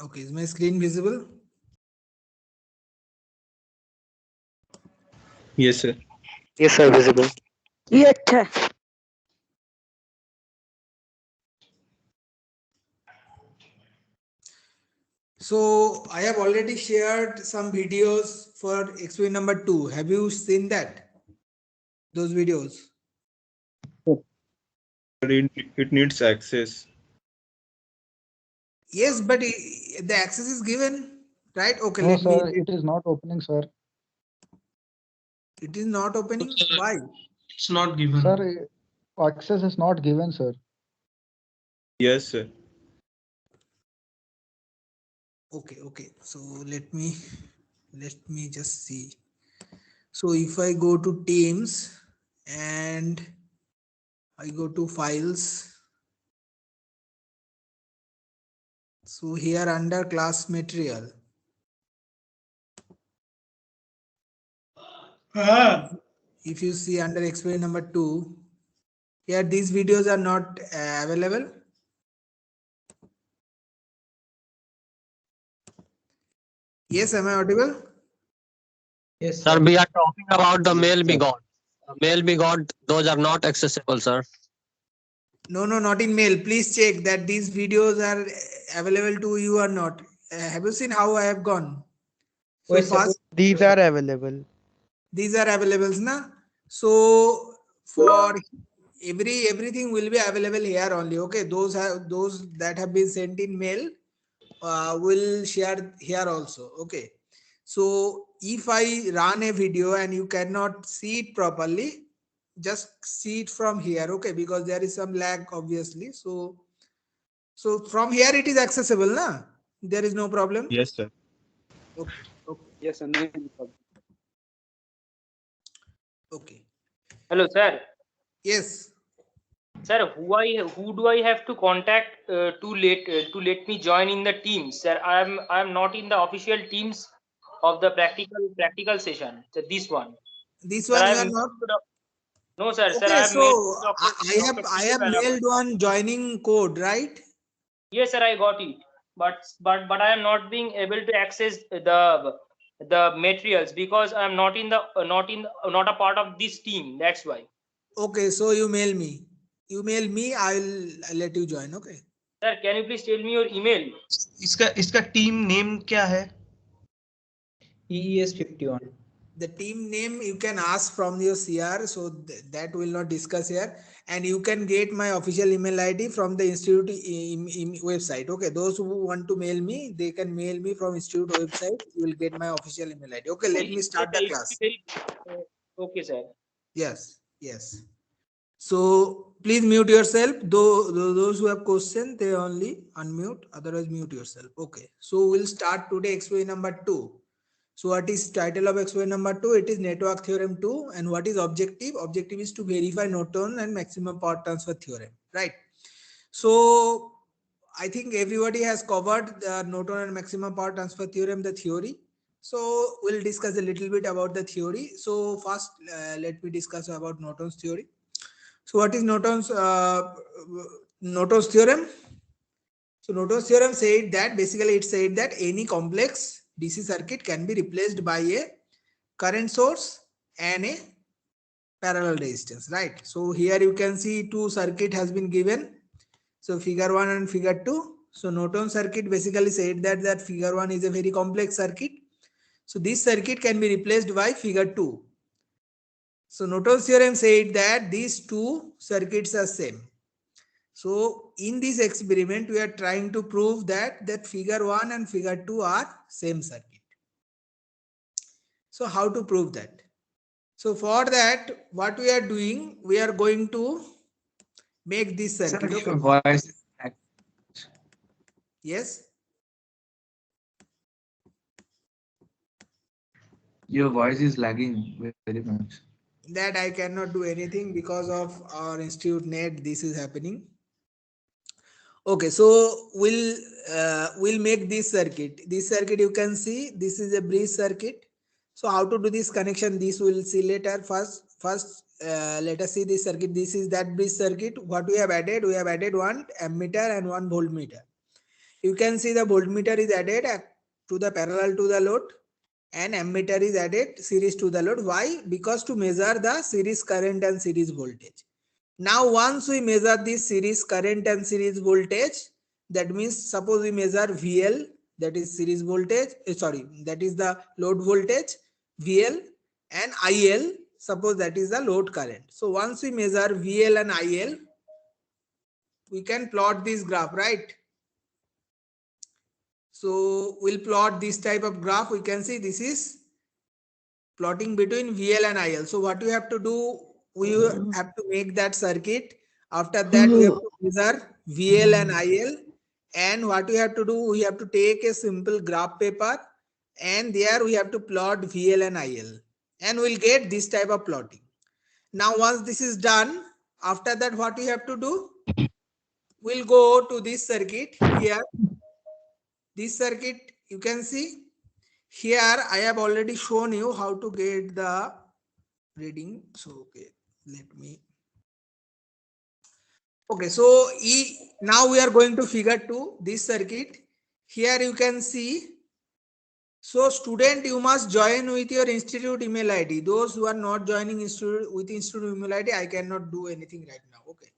Okay, is my screen visible? Yes, sir. Yes, sir, visible. ये अच्छा है. So I have already shared some videos for experiment number 2. Have you seen that? Those videos? It needs access. Yes, but the access is given, right? Okay, No, let me. sir, it is not opening, sir. It is not opening. Why? It's not given. Sir, access is not given, sir. Yes, sir. Okay. So let me just see. So if I go to Teams and I go to files. So here under class material. If you see under experiment number 2, here these videos are not available. Yes, am I audible? Yes, Sir, we are talking about the mail we got. The mail we got, those are not accessible, sir. No, not in mail. Please check that these videos are available to you or not. Have you seen how I have gone? So Wait, sir. first, These are available. these are available, na? So for everything will be available here only. Okay, those that have been sent in mail will share here also. Okay, so if I run a video and you cannot see it properly, just see it from here. Okay, because there is some lag obviously. So from here it is accessible, na? There is no problem. Yes, sir. Okay. Yes, sir. No problem. Okay. Hello, sir. Yes. Sir, who do I have to contact to let me join in the team? Sir, I am not in the official teams of the practical session. So this one. This Sir, one I you have are mailed not. to no, sir. Sir, Okay, I have so mailed to I have mailed one joining code, right? Yes, sir, I got it. But I am not being able to access the materials because I am not in the not a part of this team. That's why. Okay, so you mail me. I'll let you join. Okay. Sir, can you please tell me your email? इसका team name क्या है? EES51. The team name you can ask from your CR, so that will not discuss here. And you can get my official email ID from the institute website. Okay, those who want to mail me, they can mail me from institute website. You will get my official email ID. Okay, let me start the class. Okay, sir. Yes. So please mute yourself. Those who have questions, they only unmute. Otherwise, mute yourself. Okay. So we'll start today experiment number 2. So what is title of experiment number 2? It is network theorem 2. And what is objective? Objective is to verify Norton and maximum power transfer theorem. Right. So I think everybody has covered the Norton and maximum power transfer theorem, the theory. So we'll discuss a little bit about the theory. So first, let me discuss about Norton's theory. So what is Norton's theorem? So Norton's theorem said that basically it said that any complex DC circuit can be replaced by a current source and a parallel resistance, right? So here you can see two circuit has been given. So figure 1 and figure 2. So Norton circuit basically said that figure 1 is a very complex circuit. So this circuit can be replaced by figure 2. So Norton's theorem said that these two circuits are same. So in this experiment, we are trying to prove that figure 1 and figure 2 are same circuit. So how to prove that? So for that, what we are doing, we are going to make this circuit. Sir, Okay. your voice. Yes. Your voice is lagging very much. That I cannot do anything because of our institute net. This is happening. Okay, so we'll make this circuit. This circuit you can see this is a bridge circuit. So how to do this connection? This we'll see later. First, let us see this circuit. This is that bridge circuit. What we have added? We have added one ammeter and one voltmeter. You can see the voltmeter is added to the parallel to the load, and ammeter is added series to the load. Why? Because to measure the series current and series voltage. Now once we measure this series current and series voltage, that means suppose we measure VL, that is series voltage, that is the load voltage, VL, and IL, suppose that is the load current. So once we measure VL and IL, we can plot this graph, right? So we'll plot this type of graph. We can see this is plotting between VL and IL. So what we have to do, we have to make that circuit. After that, we have to measure VL and IL. And what we have to do, we have to take a simple graph paper, and there we have to plot VL and IL. And we'll get this type of plotting. Now once this is done, after that what we have to do, we'll go to this circuit here. This circuit, you can see here I have already shown you how to get the reading. So okay, let me. Okay, so now we are going to figure 2, this circuit. Here you can see. So student, you must join with your institute email ID. Those who are not joining with institute email ID, I cannot do anything right now. Okay.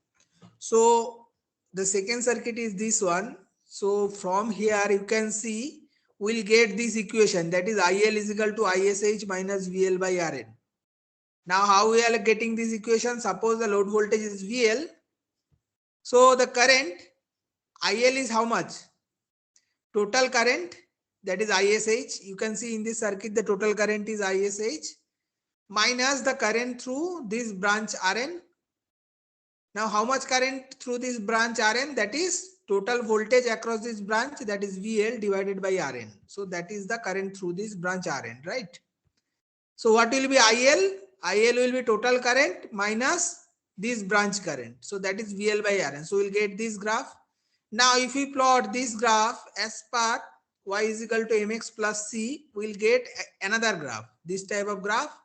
So the second circuit is this one. So from here you can see we'll get this equation, that is IL is equal to ISH minus VL by RN. Now how we are getting this equation? Suppose the load voltage is VL. So the current IL is how much? Total current, that is ISH. You can see in this circuit the total current is ISH minus the current through this branch RN. Now how much current through this branch RN? That is total voltage across this branch, that is VL divided by RN. So that is the current through this branch RN, right? So what will be IL? IL will be total current minus this branch current. So that is VL by RN. So we'll get this graph. Now if we plot this graph as per y is equal to mx plus c, we'll get another graph, this type of graph.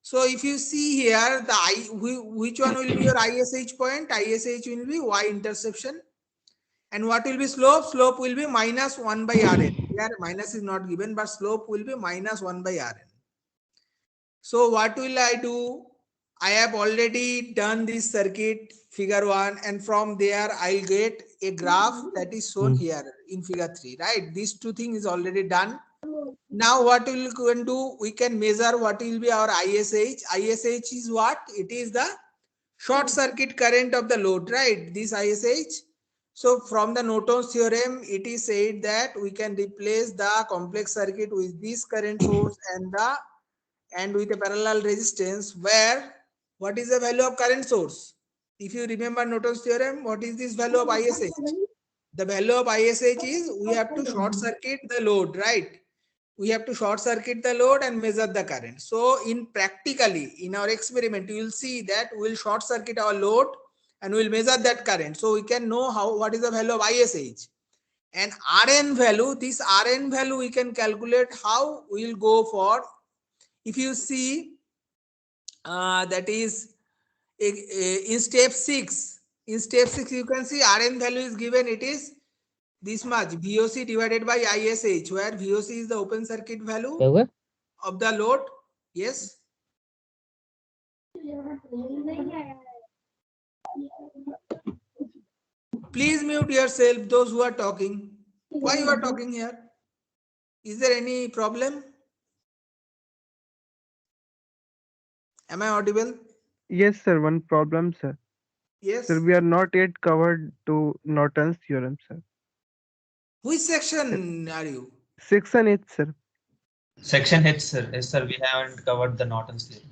So if you see here, which one will be your ISH point? ISH will be y interception. And what will be slope? Slope will be minus 1 by Rn. Here minus is not given, but slope will be minus 1 by Rn. So what will I do? I have already done this circuit figure 1, and from there I'll get a graph that is shown here in figure 3, right? These two things is already done. Now what we can do, we can measure what will be our ISH. ISH is what? It is the short circuit current of the load, right? This ISH. So from the Norton's theorem, it is said that we can replace the complex circuit with this current source and with a parallel resistance, where what is the value of current source? If you remember Norton's theorem, what is this value of ISH? The value of ISH is we have to short circuit the load, right? We have to short circuit the load and measure the current. So in practically in our experiment, you will see that we will short circuit our load and we will measure that current. So we can know what is the value of ISH. And RN value, this RN value we can calculate how we will go for. If you see that is in step 6, you can see RN value is given, it is this much VOC divided by ISH, where VOC is the open circuit value of the load. Yes. Please mute yourself, those who are talking. Why you are talking here? Is there any problem? Am I audible? Yes, sir. One problem, sir. Yes. Sir, we are not yet covered to Norton's theorem, sir. Which section are you? 6 and 8, sir. Section H, sir. Yes, sir. We haven't covered the Norton's theorem.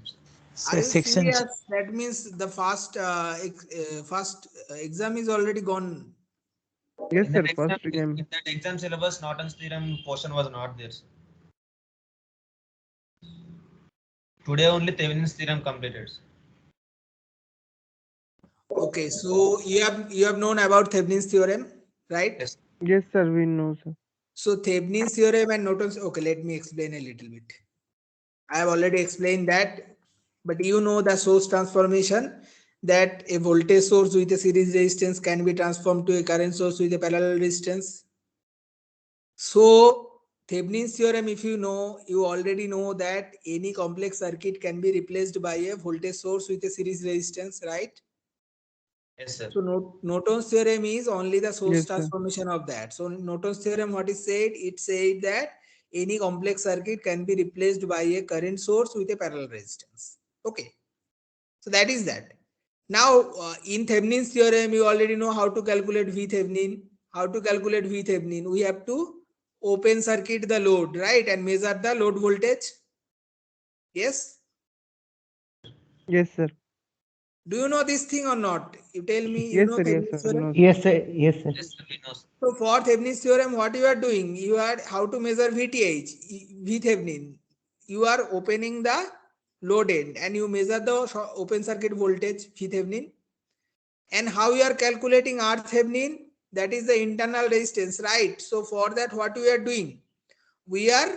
Are you serious? That means the first exam is already gone. Yes, In sir. that First exam, exam. in that exam syllabus, Norton's theorem portion was not there, sir. Today only Thevenin's theorem completed, sir. Okay, so you have known about Thevenin's theorem, right? Yes. Yes, sir. We know, sir. So Thevenin's theorem and Norton's. Okay, let me explain a little bit. I have already explained that, but you know the source transformation, that a voltage source with a series resistance can be transformed to a current source with a parallel resistance. So Thevenin's theorem, if you know, you already know that any complex circuit can be replaced by a voltage source with a series resistance, right? Yes, sir. So Norton's theorem is only the source Yes, sir. transformation of that. So Norton's theorem, what is said? It said that any complex circuit can be replaced by a current source with a parallel resistance. Okay. So that is that. Now in Thevenin's theorem, you already know how to calculate VThevenin. How to calculate VThevenin? We have to open circuit the load, right? And measure the load voltage. Yes. Yes, sir. Do you know this thing or not? You tell me, you Yes, know sir. Yes, Thevenin's sir. theorem? No, Yes, sir. Yes, sir. Yes, sir, we know, sir. So for Thevenin's theorem, what you are doing? You are how to measure VTH, VThevenin. You are opening the load end and you measure the open circuit voltage VThevenin. And how you are calculating RThevenin? That is the internal resistance, right? So for that, what we are doing? We are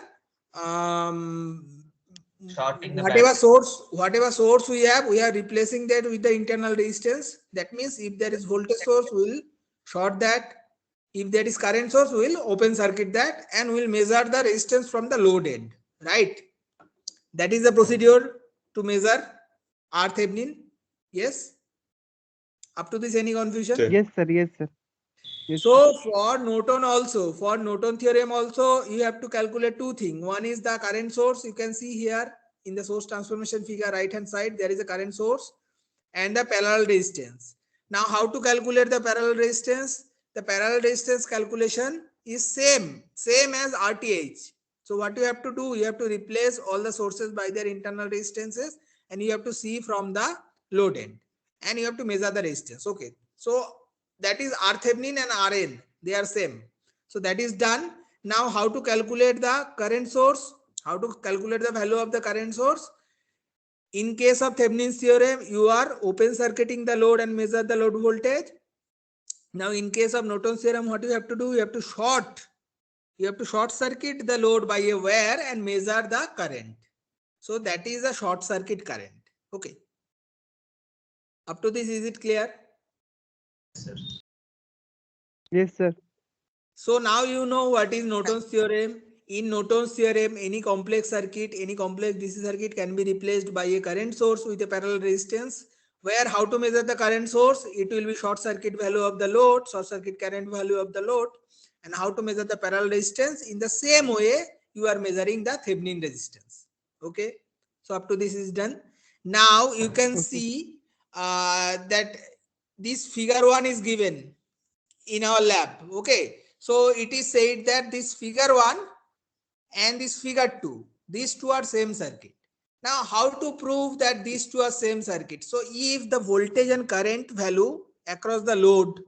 Shorting the whatever battery. source we have, we are replacing that with the internal resistance. That means if there is voltage source, we will short that. If there is current source, we will open circuit that and we will measure the resistance from the load end, right? That is the procedure to measure RThevenin. Yes. Up to this, any confusion? Sir. yes, sir. Yes, sir. Yes, sir. So for Norton also, for Norton theorem also, you have to calculate two things. One is the current source. You can see here in the source transformation figure right hand side, there is a current source and the parallel resistance. Now how to calculate the parallel resistance? The parallel resistance calculation is same as RTH. So what you have to do, you have to replace all the sources by their internal resistances and you have to see from the load end and you have to measure the resistance. Okay. So that is RThevenin and RN. They are same. So that is done. Now how to calculate the current source? How to calculate the value of the current source? In case of Thevenin's theorem, you are open circuiting the load and measure the load voltage. Now in case of Norton's theorem, what you have to do? You have to short circuit the load by a wire and measure the current. So that is a short circuit current. Okay. Up to this, is it clear? Yes, sir. Yes, sir. So now you know what is Norton's theorem. In Norton's theorem, any complex circuit, any complex DC circuit can be replaced by a current source with a parallel resistance. Where how to measure the current source? It will be short circuit value of the load, short circuit current value of the load. And how to measure the parallel resistance? In the same way, you are measuring the Thevenin resistance. Okay. So up to this is done. Now you can Okay. see that this figure 1 is given in our lab. Okay. So it is said that this figure 1 and this figure 2, these two are same circuit. Now how to prove that these two are same circuit? So if the voltage and current value across the load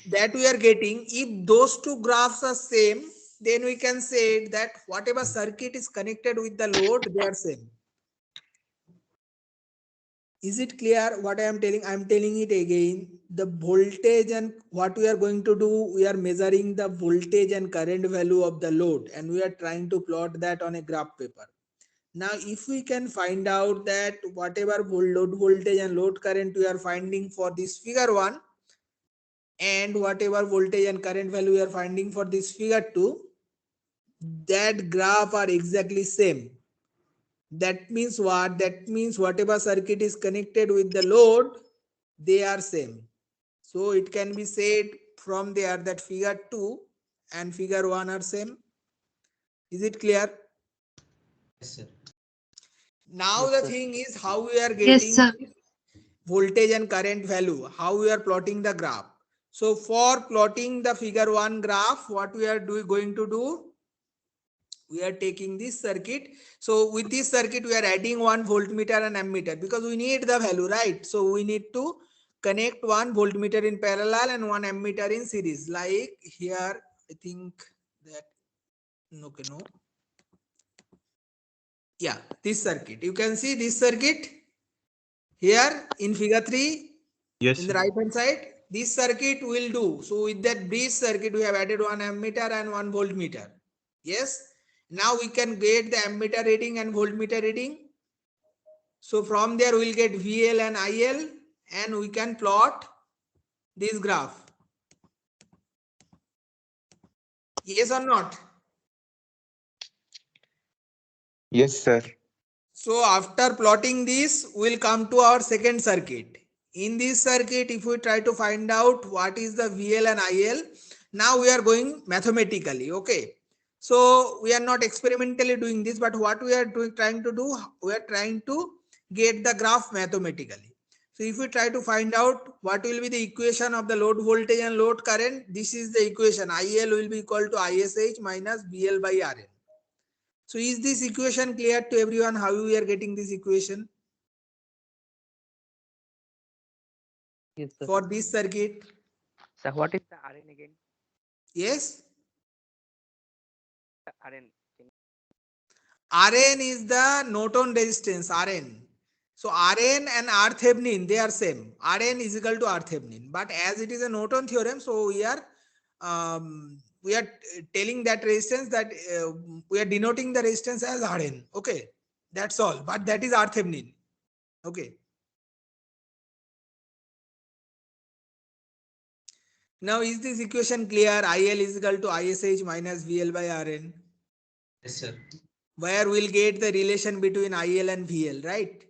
that we are getting, if those two graphs are same, then we can say that whatever circuit is connected with the load, they are same. Is it clear what I am telling? I am telling it again. The voltage and what we are going to do, we are measuring the voltage and current value of the load and we are trying to plot that on a graph paper. Now, if we can find out that whatever load voltage and load current we are finding for this figure 1 and whatever voltage and current value we are finding for this figure 2, that graph are exactly same. That means what? That means whatever circuit is connected with the load, they are same. So it can be said from there that figure 2 and figure 1 are same. Is it clear? Yes, sir. Now Yes, the sir. thing is how we are Yes, getting sir. voltage and current value, how we are plotting the graph. So for plotting the figure 1 graph, what we are going to do? We are taking this circuit. So with this circuit, we are adding one voltmeter and ammeter because we need the value, right? So we need to connect one voltmeter in parallel and one ammeter in series. Like here, I think that, okay, no. Yeah, this circuit. You can see this circuit here in figure 3 Yes, in the sir. right hand side. This circuit will do. So with that bridge circuit, we have added one ammeter and one voltmeter. Yes. Now we can get the ammeter reading and voltmeter reading. So from there we'll get VL and IL and we can plot this graph. Yes or not? Yes, sir. So after plotting this, we'll come to our second circuit. In this circuit, if we try to find out what is the VL and IL, now we are going mathematically, okay? So we are not experimentally doing this, but what we are trying to do, we are trying to get the graph mathematically. So if we try to find out what will be the equation of the load voltage and load current, this is the equation. IL will be equal to ISH minus VL by RN. So is this equation clear to everyone how we are getting this equation Yes, sir. for this circuit? So what is the RN again? Yes, The RN. Rn is the Norton resistance, Rn. So Rn and R Thevenin, they are same. Rn is equal to R Thevenin. But as it is a Norton theorem, so we are telling that resistance that we are denoting the resistance as Rn. Okay, that's all. But that is R Thevenin. Okay. Now is this equation clear? IL is equal to ISH minus VL by RN. Yes, sir. Where we'll get the relation between IL and VL, right?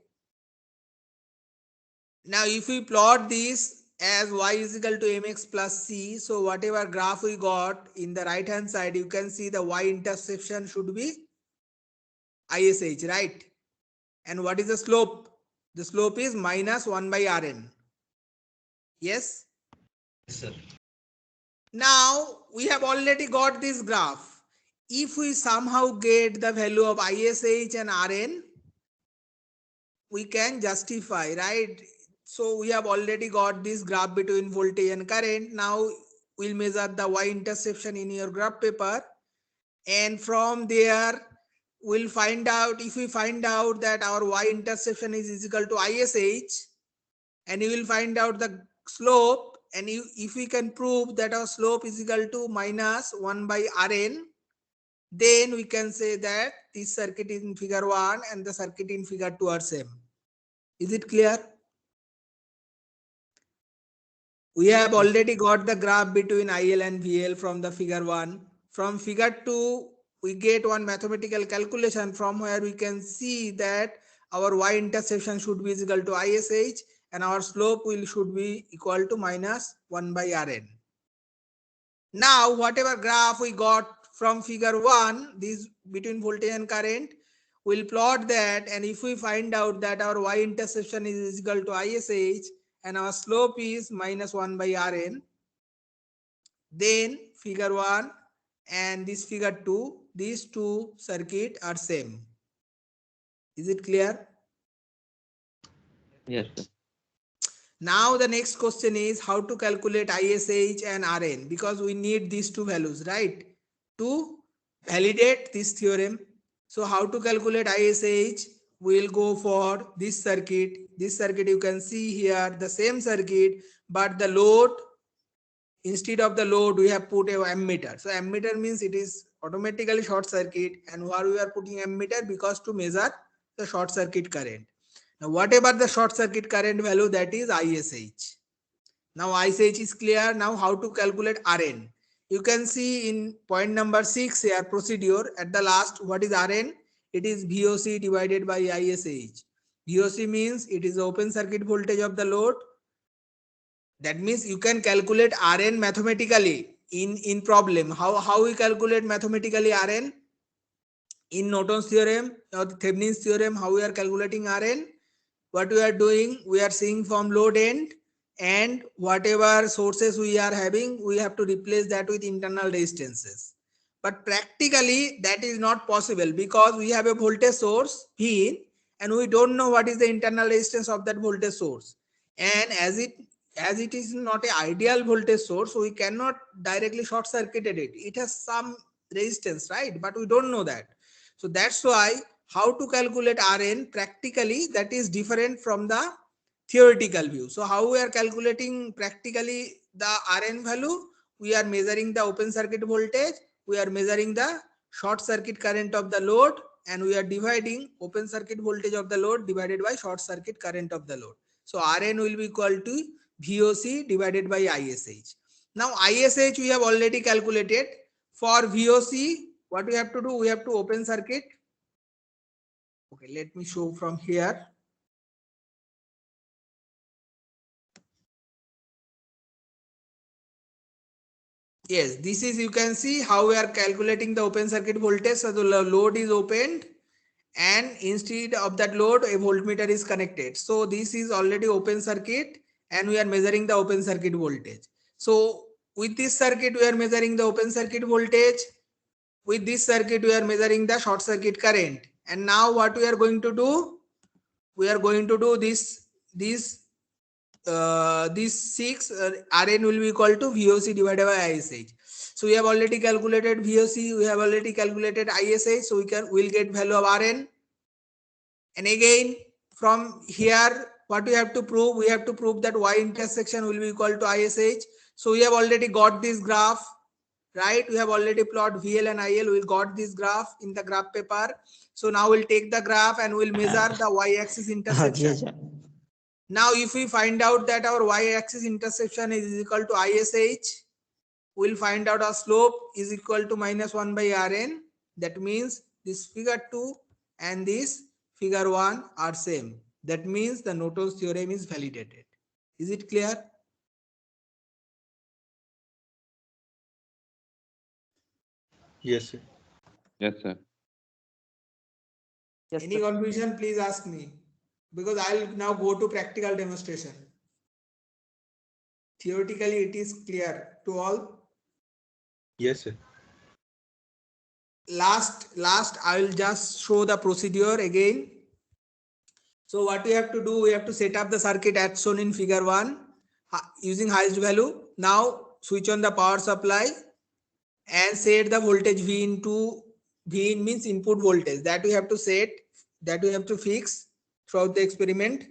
Now if we plot this as y is equal to mx plus c, so whatever graph we got in the right hand side, you can see the y intersection should be ISH, right? And what is the slope? The slope is minus 1 by Rn. Yes? Yes, sir. Now we have already got this graph. If we somehow get the value of ISH and Rn, we can justify, right? So we have already got this graph between voltage and current. Now we'll measure the y intersection in your graph paper, and from there we'll find out, if we find out that our y intersection is equal to ISH, and you will find out the slope, and if we can prove that our slope is equal to minus 1 by Rn, then we can say that this circuit in figure 1 and the circuit in figure 2 are same. Is it clear? We have already got the graph between IL and VL from the figure 1. From figure 2, we get one mathematical calculation from where we can see that our y intersection should be equal to ISH and our slope should be equal to minus 1 by Rn. Now, whatever graph we got from figure 1, this between voltage and current, we'll plot that, and if we find out that our y intersection is equal to ISH and our slope is minus 1 by Rn, then figure 1 and this figure 2, these two circuits are same. Is it clear? Yes, sir. Now the next question is how to calculate ISH and Rn, because we need these two values, right, to validate this theorem. So how to calculate ISH? We'll go for this circuit. This circuit you can see here, the same circuit, but the load, instead of the load we have put a ammeter. So ammeter means it is automatically short circuit, and why we are putting ammeter? Because to measure the short circuit current. Now whatever the short circuit current value, that is ISH. Now ISH is clear. Now how to calculate Rn? You can see in point number 6 here, procedure at the last, what is Rn? It is VOC divided by ISH. VOC means it is the open circuit voltage of the load. That means you can calculate Rn mathematically in problem. How we calculate mathematically Rn? In Norton's theorem or the Thevenin's theorem, how we are calculating Rn? What we are doing, we are seeing from load end, and whatever sources we are having, we have to replace that with internal resistances. But practically that is not possible, because we have a voltage source V in, and we don't know what is the internal resistance of that voltage source. And as it is not an ideal voltage source, so we cannot directly short circuited it. It has some resistance, right? But we don't know that. So that's why how to calculate Rn practically, that is different from the theoretical view. So how we are calculating practically the Rn value? We are measuring the open circuit voltage, we are measuring the short circuit current of the load, and we are dividing open circuit voltage of the load divided by short circuit current of the load. So Rn will be equal to VOC divided by ISH. Now ISH we have already calculated For VOC, what we have to do? We have to open circuit. Okay, let me show from here. Yes, this is, you can see how we are calculating the open circuit voltage. So the load is opened, and instead of that load, a voltmeter is connected. So this is already open circuit, and we are measuring the open circuit voltage. So with this circuit, we are measuring the open circuit voltage. With this circuit, we are measuring the short circuit current. And now what we are going to do? We are going to do this 6 Rn will be equal to VOC divided by ISH. So we have already calculated VOC, we have already calculated ISH, so we'll get value of Rn. And again, from here, what we have to prove? We have to prove that Y intersection will be equal to ISH. So we have already got this graph, right? We have already plotted VL and IL. We got this graph in the graph paper. So now we'll take the graph and we'll measure the Y-axis intersection. Now, if we find out that our y-axis intersection is equal to ISH, we'll find out our slope is equal to -1 by Rn. That means this figure 2 and this figure 1 are same. That means the Norton's theorem is validated. Is it clear? Yes, sir. Yes, sir. Yes, Any sir. confusion, please ask me. Because I'll now go to practical demonstration. Theoretically, it is clear to all. Yes, sir. Last I will just show the procedure again. So what we have to do, we have to set up the circuit as shown in figure 1 using highest value. Now switch on the power supply and set the voltage V into V in means input voltage, that we have to set, that we have to fix throughout the experiment.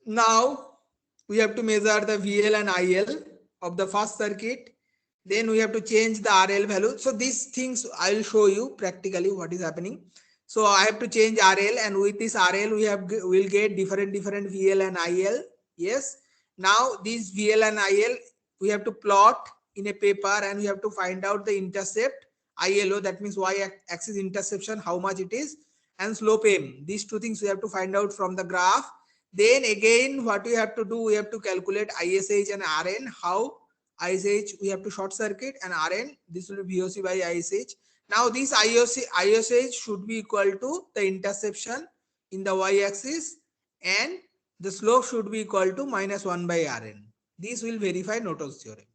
Now we have to measure the VL and IL of the first circuit. Then we have to change the RL value. So these things I will show you practically what is happening. So I have to change RL, and with this RL we'll get different VL and IL. Yes. Now these VL and IL we have to plot in a paper, and we have to find out the intercept ILO, that means y-axis interception, how much it is, and slope M. These two things we have to find out from the graph. Then again, what we have to do, we have to calculate ISH and Rn. How? ISH we have to short circuit, and Rn this will be VOC by ISH. Now this ISH should be equal to the interception in the y-axis, and the slope should be equal to -1 by Rn. This will verify Norton's theorem.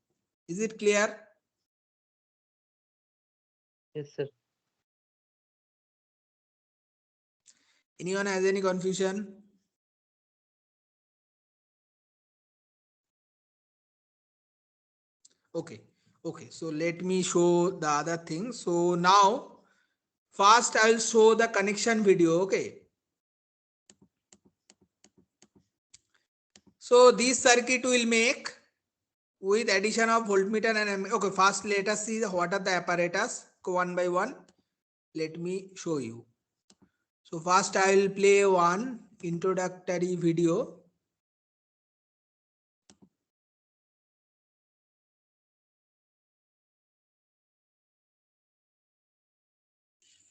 Is it clear? Yes, sir. Anyone has any confusion? Okay. So let me show the other thing. So now first I will show the connection video. Okay. So this circuit will make with addition of voltmeter and okay. First let us see what are the apparatus one by one. Let me show you. So first I will play one introductory video.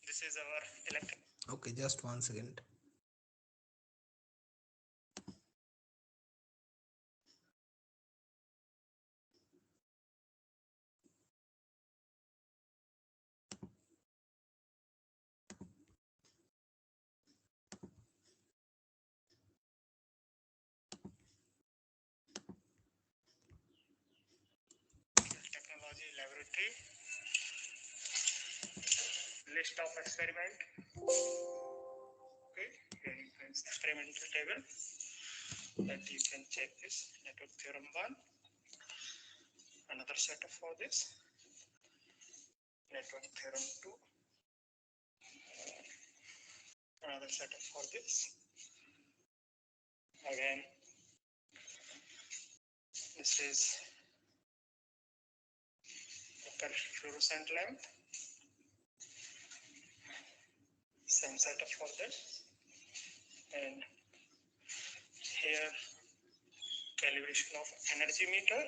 This is our electric. Okay, just 1 second. Technology laboratory. List of experiment. Okay, here you can experimental table that you can check this network theorem 1. Another setup for this network theorem 2. Another setup for this. Again, this is a fluorescent lamp. Same setup for this. And here calibration of energy meter.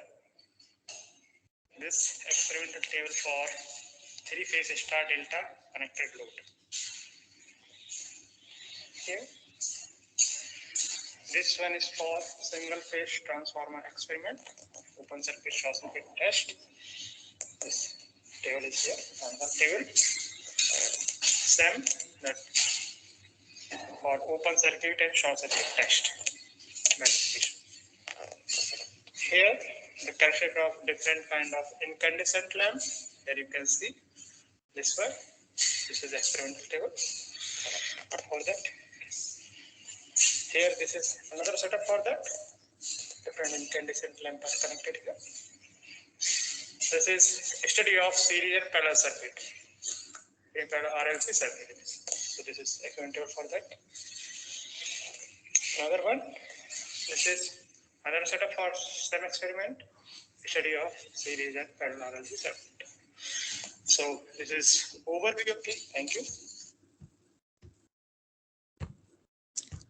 this experimental table for three-phase star delta connected load. Here, this one is for single-phase transformer experiment, open circuit short circuit test. This table is here, and the table same that for open circuit and short circuit test. Here, the characteristic of different kind of incandescent lamp. Here you can see this one. This is experimental table for that. Here, this is another setup for that. Different incandescent lamp are connected here. This is study of series and parallel circuit. A parallel RLC circuit. So this is experimental for that. Another one. This is another setup for same experiment. Study of series and parallel RLC circuit. So this is overview. Okay, thank you.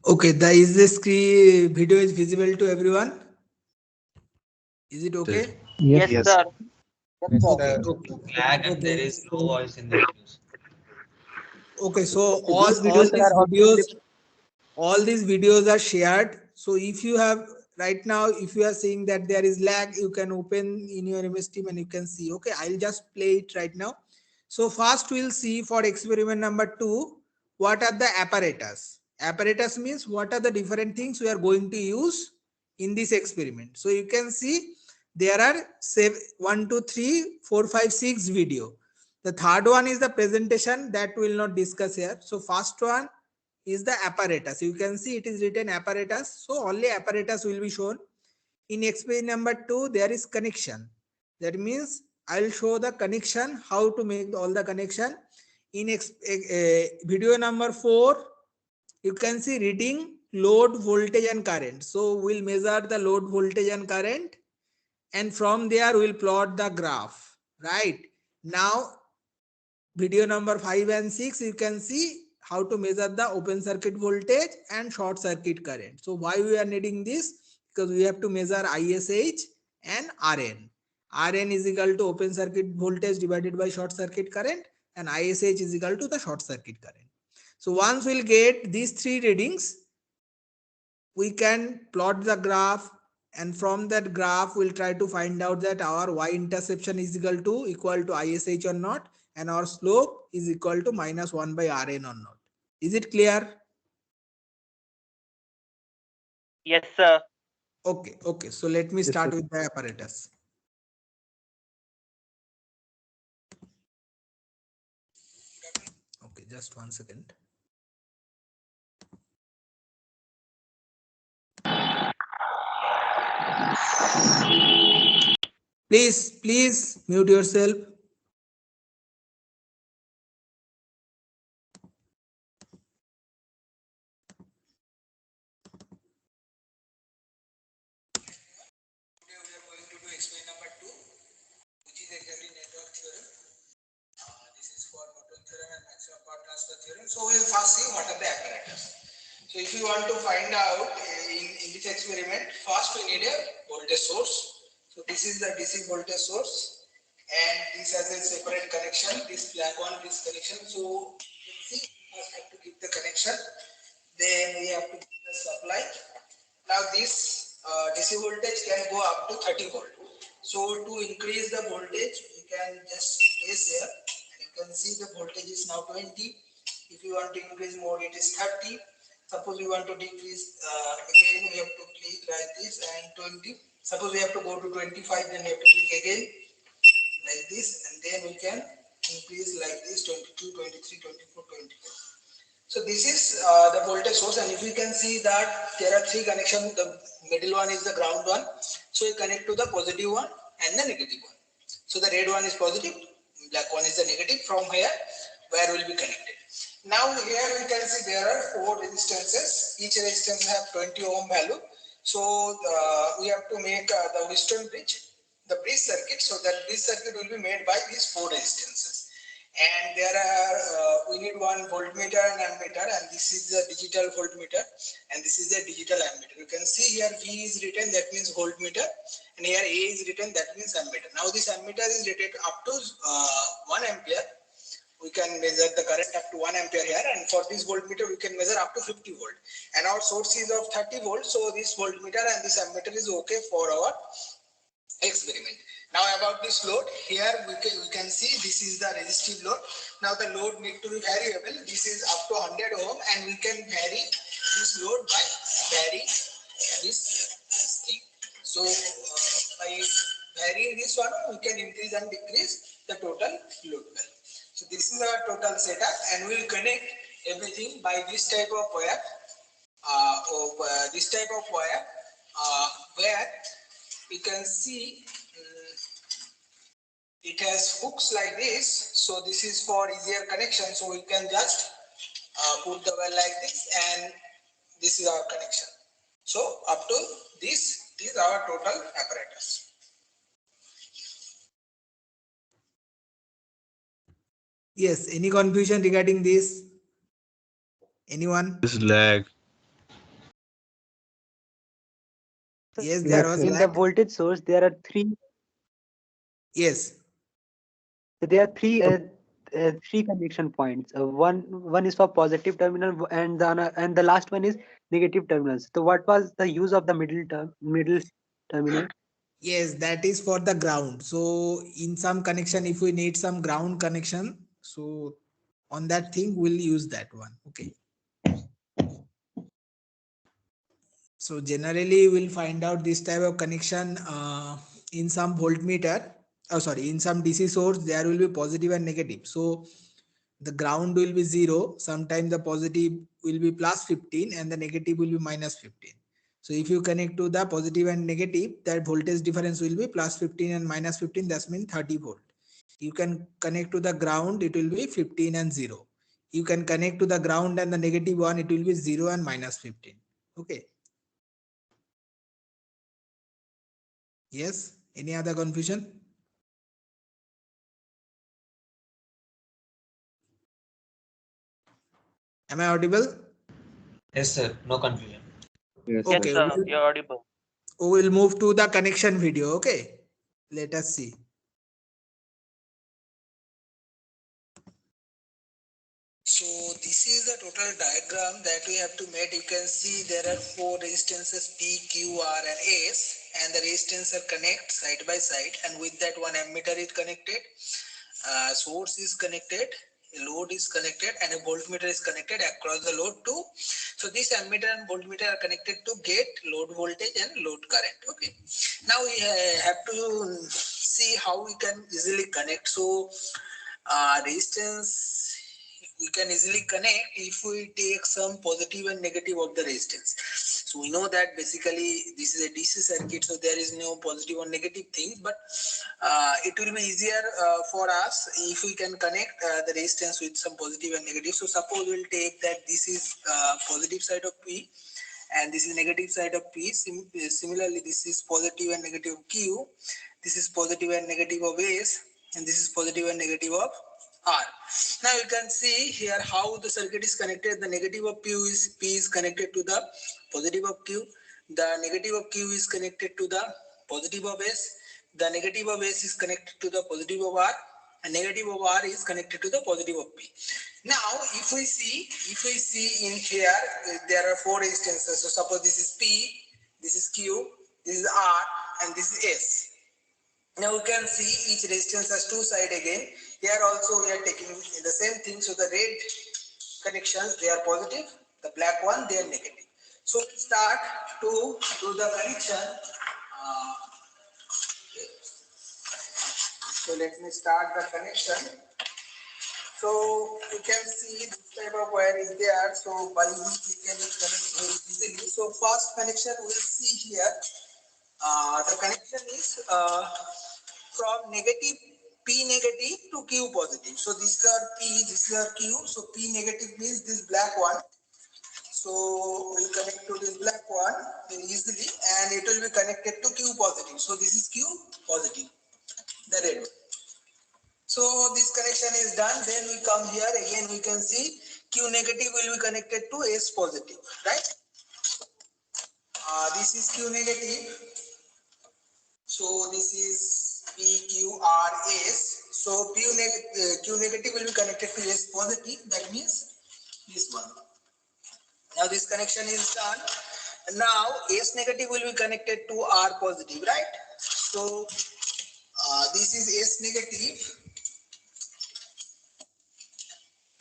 Okay, is the screen video is visible to everyone? Is it okay? Yes, sir. Yes, Okay, sir. okay. Lag and there is low voice in the videos. Okay, so all these videos are shared. So if you have right now, if you are seeing that there is lag, you can open in your MS Team and you can see. Okay, I'll just play it right now. So first we'll see for experiment number 2, what are the apparatus? Apparatus means what are the different things we are going to use in this experiment. So you can see there are 1, 2, 3, 4, 5, 6 video. The third one is the presentation that we will not discuss here. So first one is the apparatus. You can see it is written apparatus. So only apparatus will be shown. In experiment number 2, there is connection. That means I will show the connection, how to make all the connection. In video number 4, you can see reading load voltage and current. So we'll measure the load voltage and current, and from there we'll plot the graph. Right now, video number 5 and 6, you can see how to measure the open circuit voltage and short circuit current. So why we are needing this? Because we have to measure ISH and RN. RN is equal to open circuit voltage divided by short circuit current, and ISH is equal to the short circuit current. So once we'll get these 3 readings, we can plot the graph, and from that graph we'll try to find out that our y interception is equal to ISH or not, and our slope is equal to minus 1 by Rn or not. Is it clear? Yes, sir. Okay. So let me start with the apparatus. Okay, just 1 second. Please mute yourself. Experiment number 2, which is exactly network theorem. This is for Norton theorem and maximum power transfer theorem. So we'll first see what are the apparatus. So if you want to find out in this experiment, first we need a voltage source. So this is the DC voltage source, and this has a separate connection. This black one, this connection. So you see, first have to give the connection. Then we have to give the supply. Now this DC voltage can go up to 30 volt. So to increase the voltage, you can just place here, and you can see the voltage is now 20. If you want to increase more, it is 30. Suppose we want to decrease, again we have to click like this, and 20. Suppose we have to go to 25, then we have to click again like this, and then we can increase like this, 22, 23, 24, 24. So this is the voltage source, and if you can see that there are 3 connections. The middle one is the ground one. So you connect to the positive one and the negative one. So the red one is positive, black one is the negative. From here, where will be connected. Now here we can see there are 4 resistances. Each resistance have 20 ohm value. So we have to make the Wheatstone bridge, the bridge circuit. So that bridge circuit will be made by these 4 resistances. And there are we need one voltmeter and ammeter, and this is the digital voltmeter and this is the digital ammeter. You can see here V is written, that means voltmeter, and here A is written, that means ammeter. Now this ammeter is rated up to 1 ampere. We can measure the current up to 1 ampere here, and for this voltmeter we can measure up to 50 volt, and our source is of 30 volt, so this voltmeter and this ammeter is okay for our experiment. Now about this load, here we can see this is the resistive load. Now the load need to be variable. This is up to 100 ohm, and we can vary this load by varying this thing. So by varying this one, we can increase and decrease the total load value. So this is our total setup, and we'll connect everything by this type of wire. Where you can see it has hooks like this. So this is for easier connection. So we can just put the wire like this, and this is our connection. So up to this is our total apparatus. Yes, any confusion regarding this? Anyone? This lag. Yes, there was in the lag. voltage source there are three. Yes. There are three connection points. One is for positive terminal, and the last one is negative terminals. So what was the use of the middle terminal? Yes, that is for the ground. So in some connection, if we need some ground connection, so on that thing we'll use that one. Okay. So generally we'll find out this type of connection in some voltmeter. Oh, sorry, in some DC source there will be positive and negative. So the ground will be 0. Sometimes the positive will be plus 15 and the negative will be minus 15. So if you connect to the positive and negative, that voltage difference will be plus 15 and minus 15. That means 30 volt. You can connect to the ground, it will be 15 and 0. You can connect to the ground and the negative one, it will be 0 and minus 15. Okay. Yes. Any other confusion? Am I audible? Yes, sir. No confusion. Yes, Okay. sir. You're audible. We will move to the connection video. Okay. Let us see. So this is the total diagram that we have to make. You can see there are 4 resistances P, Q, R and S, and the resistance are connect side by side, and with that one ammeter is connected, source is connected, load is connected, and a voltmeter is connected across the load too. So this ammeter and voltmeter are connected to get load voltage and load current. Okay. Now we have to see how we can easily connect. So resistance we can easily connect if we take some positive and negative of the resistance. So we know that basically this is a DC circuit, so there is no positive or negative thing, but it will be easier for us if we can connect the resistance with some positive and negative. So suppose we'll take that this is positive side of P and this is negative side of P. Similarly, this is positive and negative Q. This is positive and negative of S, and this is positive and negative of R. Now you can see here how the circuit is connected. The negative of P is connected to the positive of Q. The negative of Q is connected to the positive of S. The negative of S is connected to the positive of R, and negative of R is connected to the positive of P. Now if we see in here there are 4 resistances. So suppose this is P, this is Q, this is R, and this is S. Now you can see each resistance has 2 sides again. Here also we are taking the same thing. So the red connections, they are positive, the black one they are negative. So we start to do the connection. So let me start the connection. So you can see this type of wire is there. So by which we can connect very easily. So first connection we'll see here. The connection is from negative P negative to Q positive. So this is our P, this is our Q. So P negative means this black one. So we'll connect to this black one very easily, and it will be connected to Q positive. So this is Q positive, the red one. So this connection is done. Then we come here again. We can see Q negative will be connected to S positive, right? This is Q negative. So this is PQRS. So Q negative will be connected to S positive. That means this one. Now this connection is done. Now S negative will be connected to R positive, right? So this is S negative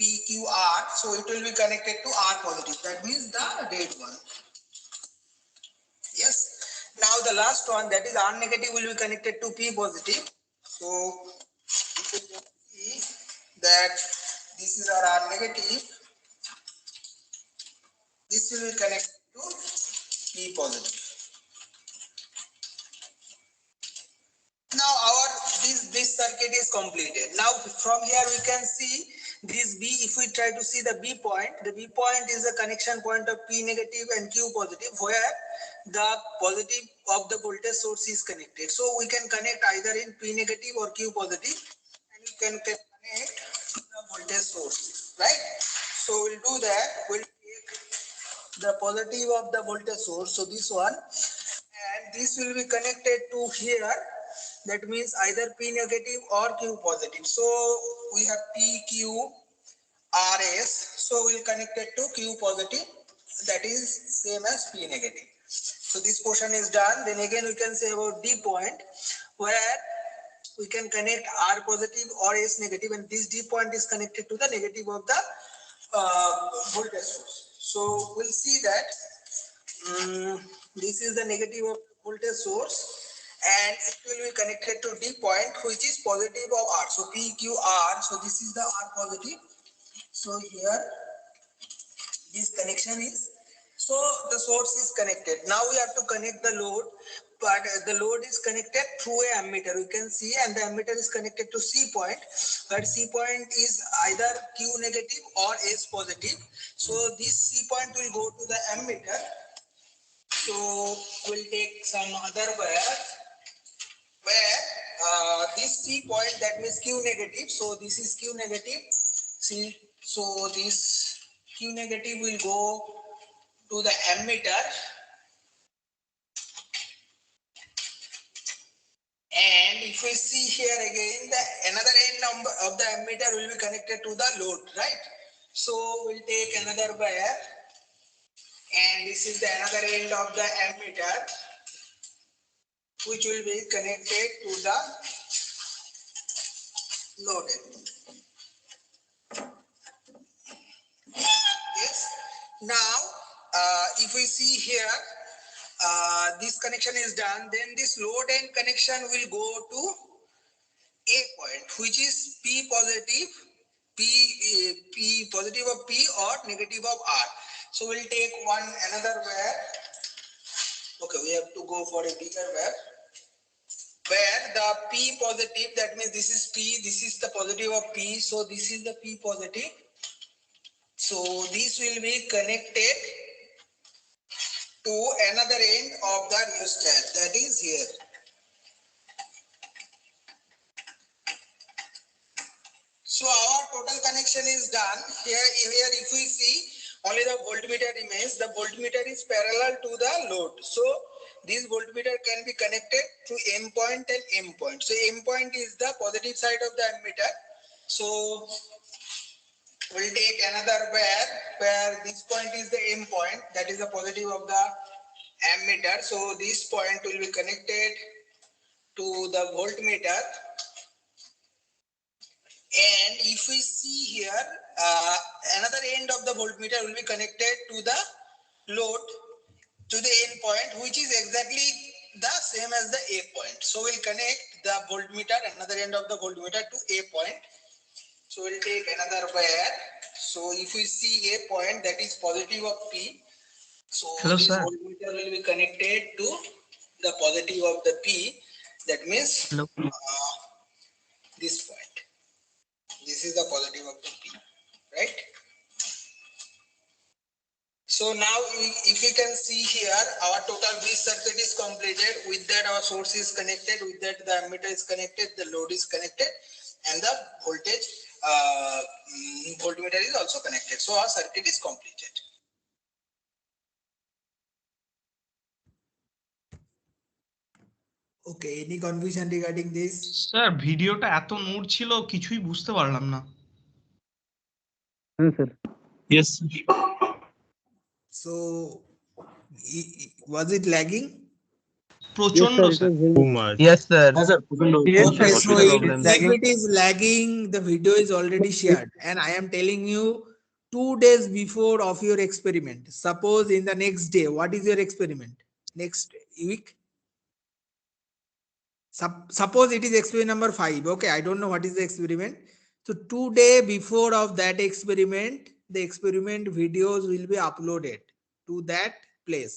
PQR. So it will be connected to R positive. That means the red one. Yes. Now the last one, that is R negative, will be connected to P positive. So you can see that this is our R negative. This will be connected to P positive. Now this circuit is completed. Now from here we can see this B. If we try to see the B point, the B point is the connection point of P negative and Q positive, where the positive of the voltage source is connected. So we can connect either in P negative or Q positive, and we can connect the voltage source, right? So we'll do that. We'll take the positive of the voltage source, so this one, and this will be connected to here. That means either P negative or Q positive. So we have PQRS. So we'll connect it to Q positive. That is same as P negative. So this portion is done. Then again we can say about D point, where we can connect R positive or S negative, and this D point is connected to the negative of the voltage source. So we'll see that this is the negative of voltage source, and it will be connected to D point, which is positive of R. So PQR. So this is the R positive. So here this connection is. So the source is connected. Now we have to connect the load, but the load is connected through a ammeter. We can see, and the ammeter is connected to C point, but C point is either Q negative or S positive. So this C point will go to the ammeter. So we'll take some other wire, where this C point, that means Q negative. So this is Q negative. See, so this Q negative will go to the ammeter, and if we see here again, the another end of the ammeter will be connected to the load, right? So we'll take another wire, and this is the another end of the ammeter, which will be connected to the load. Yes. Now, if we see here, this connection is done, then this load end connection will go to A point, which is P positive, P positive of P or negative of R. So we'll take another wire. Okay, we have to go for a bigger wire, where the P positive, that means this is P, this is the positive of P, so this is the P positive. So this will be connected to another end of the rheostat, that is here. So our total connection is done. Here if we see, only the voltmeter remains. The voltmeter is parallel to the load. So this voltmeter can be connected to M point and M point. So M point is the positive side of the ammeter. So we'll take another wire, where this point is the M point, that is the positive of the ammeter. So this point will be connected to the voltmeter. And if we see here, another end of the voltmeter will be connected to the load, to the end point, which is exactly the same as the A point. So we'll connect the voltmeter, another end of the voltmeter, to A point. So we'll take another wire. So if we see A point, that is positive of P. So Hello, this sir. voltmeter will be connected to the positive of the P. That means Hello. this point. This is the positive of the P, right? So now if we can see here, our total B circuit is completed. With that, our source is connected. With that, the ammeter is connected. The load is connected. and the voltage voltmeter is also connected. So our circuit is completed. Okay, any confusion regarding this? Sir ভিডিওটা এত note ছিল কিছুই বুঝতে পারলাম না। Yes, sir. Yes. So was it lagging? প্রচন্ড Yes, sir, sir. it was Too very- much. Yes, sir. Yes, Okay, sir, so it if is lagging. it is lagging, the video is already shared, and I am telling you 2 days before of your experiment. Suppose in the next day, what is your experiment? Next week? Suppose it is experiment number 5. Okay, I don't know what is the experiment. So 2 days before of that experiment, the experiment videos will be uploaded to that place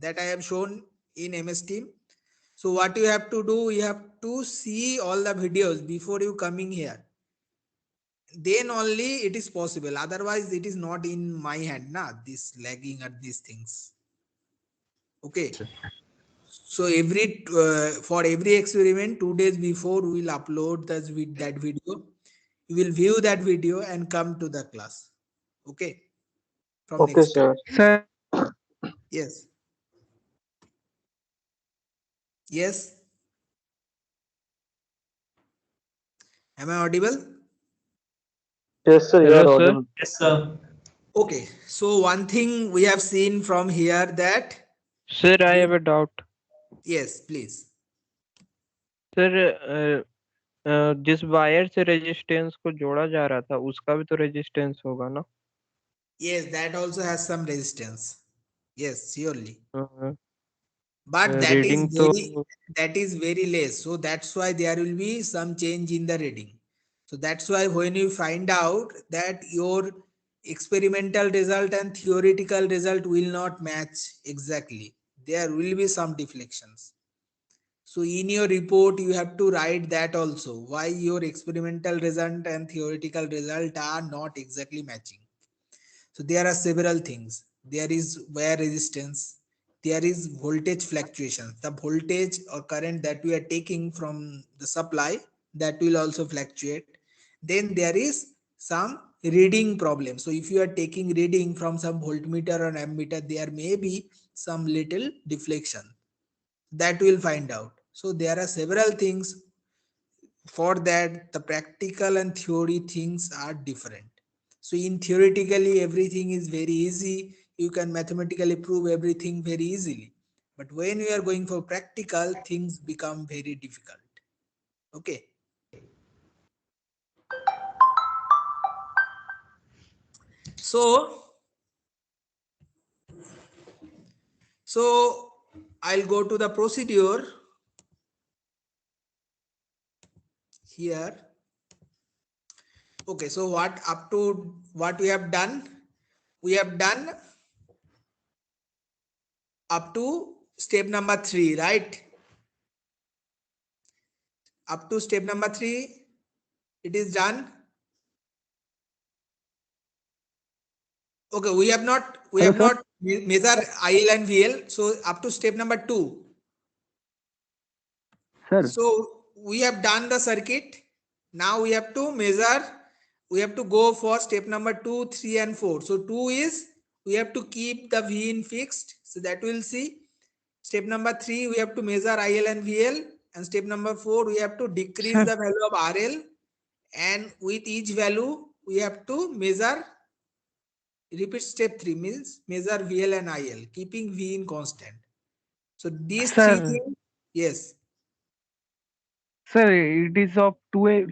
that I have shown in MS Team. So what you have to do, you have to see all the videos before you coming here. Then only it is possible. Otherwise, it is not in my hand. This lagging or these things. Okay. So for every experiment, 2 days before we will upload that video. You will view that video and come to the class. Okay. From Okay, next sir. Sir, Yes. Yes. Am I audible? Yes, sir. You hello, are sir. audible. Yes, sir. Okay. So one thing we have seen from here that Sir, I have a doubt. yes, please. Sir जिस wire से resistance को जोड़ा जा रहा था उसका भी तो रेजिस्टेंस होगा ना? Yes, that also has some resistance. Yes, surely. हाँ, But reading तो that is very less. So that's why there will be some change in the reading. So that's why when you find out that your experimental result and theoretical result will not match exactly, there will be some deflections. So in your report, you have to write that also, why your experimental result and theoretical result are not exactly matching. So there are several things. There is wear resistance. There is voltage fluctuations. The voltage or current that we are taking from the supply, that will also fluctuate. Then there is some reading problem. So if you are taking reading from some voltmeter or ammeter, there may be some little deflection. That will find out. So there are several things. For that, the practical and theory things are different. So in theoretically, everything is very easy. You can mathematically prove everything very easily. But when we are going for practical, things become very difficult. Okay. So I'll go to the procedure here. Okay, so what we have done? We have done up to step number 3, right? Up to step number 3, it is done. Okay, we have not measure IL and VL. So up to step number 2. Sir. So we have done the circuit. Now we have to measure. We have to go for step number 2, 3, and 4. So 2 is we have to keep the V in fixed. So that we'll see. Step number 3, we have to measure IL and VL. And step number 4, we have to decrease the value of RL. And with each value, we have to measure. Repeat step 3 means measure VL and IL, keeping V in constant. So these 3 things, yes. Sir, it is of 2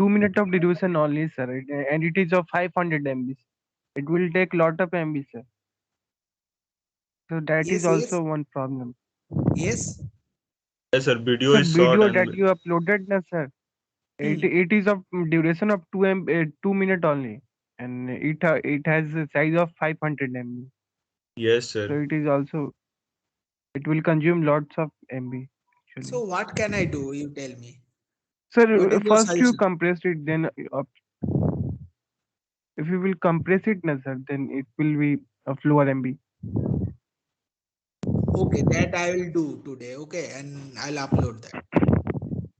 minute of duration only, sir, and it is of 500 MB. It will take lot of MB, sir. So that Yes, is also one problem. Yes. Yes, sir. Video Sir, is short video and that you uploaded, na, sir. It is of duration of 2 minute only, and it has a size of 500 MB. yes, sir. So it is also, it will consume lots of MB. Actually. So what can I do? You tell me. Sir, What is your first you solution? compress it, then if you will compress it, na, sir, then it will be of lower MB. Okay, that I will do today. Okay, and I'll upload that.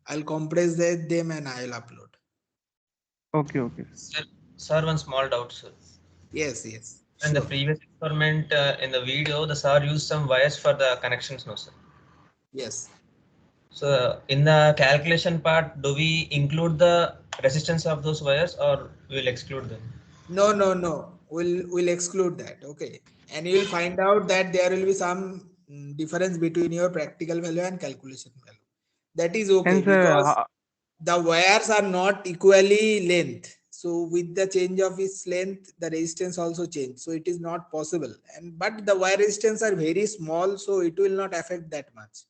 I'll compress them and I'll upload. Okay, okay. Sir, one small doubt, sir. Yes, yes, In the sure. previous experiment, in the video, the sir used some wires for the connections, no, sir. Yes. So in the calculation part, do we include the resistance of those wires or we'll exclude them? No, no, no. We'll exclude that. Okay. And you will find out that there will be some difference between your practical value and calculation value. That is okay And sir, because the wires are not equally length. So with the change of its length, the resistance also change. So it is not possible. And but the wire resistance are very small, so it will not affect that much.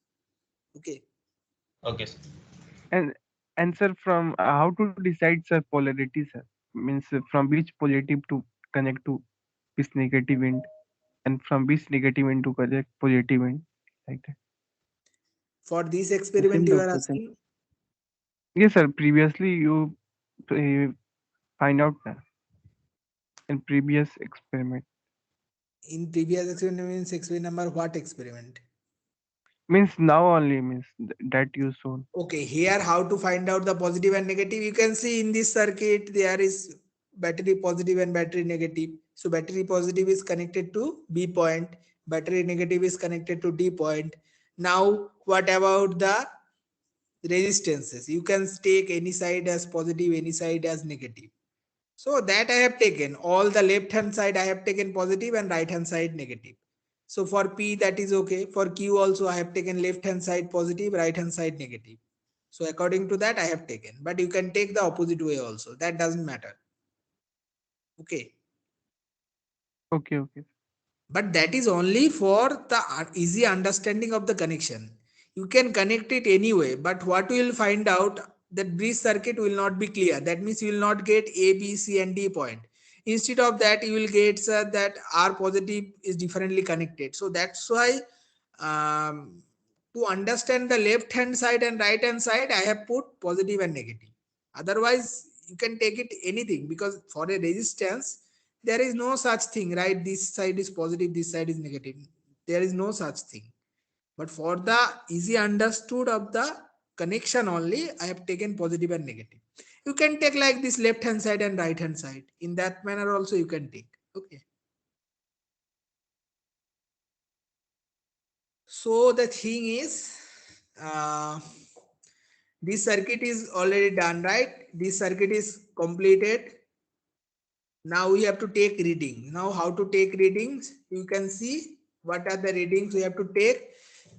Okay. Okay, sir. and sir, from how to decide sir polarity, sir? Means from which positive to connect to which negative end, and from which negative end to connect positive end, like that. For this The experiment same you doubt, are the same. asking, Yes, sir. Previously, you find out that in previous experiment. in previous experiment means experiment number what experiment? Means now only means that you shown. Okay, here how to find out the positive and negative. You can see in this circuit there is battery positive and battery negative. So battery positive is connected to B point, battery negative is connected to D point. Now what about the resistances? You can take any side as positive, any side as negative. So that I have taken all the left hand side I have taken positive and right hand side negative. So for P that is okay. For Q also I have taken left hand side positive, right hand side negative. So according to that I have taken, but you can take the opposite way also. That doesn't matter. Okay. Okay, okay. But that is only for the easy understanding of the connection. You can connect it anyway, but what we will find out that bridge circuit will not be clear. That means you will not get A, B, C and D point. Instead of that, you will get that R positive is differently connected. So that's why to understand the left hand side and right hand side, I have put positive and negative. Otherwise, you can take it anything because for a resistance, there is no such thing, right? This side is positive, this side is negative. There is no such thing. But for the easy understood of the connection only, I have taken positive and negative. You can take like this left hand side and right hand side. In that manner also you can take. Okay. So the thing is, this circuit is already done, right? This circuit is completed. Now we have to take reading. Now how to take readings? You can see what are the readings we have to take.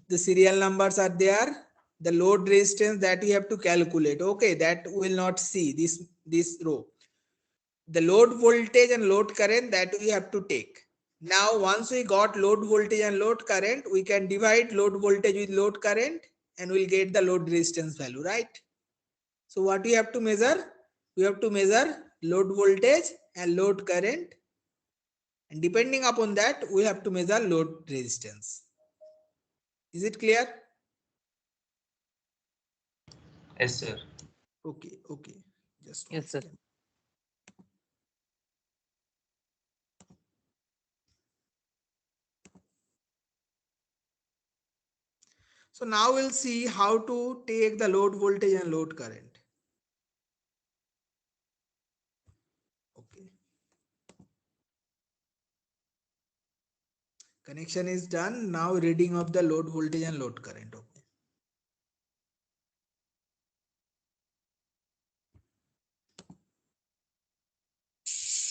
The serial numbers are there. The load resistance that we have to calculate. Okay, that will not see this row. The load voltage and load current that we have to take. Now once we got load voltage and load current, we can divide load voltage with load current and we'll get the load resistance value, right? So what we have to measure? We have to measure load voltage and load current, and depending upon that we have to measure load resistance. Is it clear? Yes, sir. Okay, okay. Just one Yes, sir. second. So now we'll see how to take the load voltage and load current. Okay. Connection is done. Now reading of the load voltage and load current. Okay.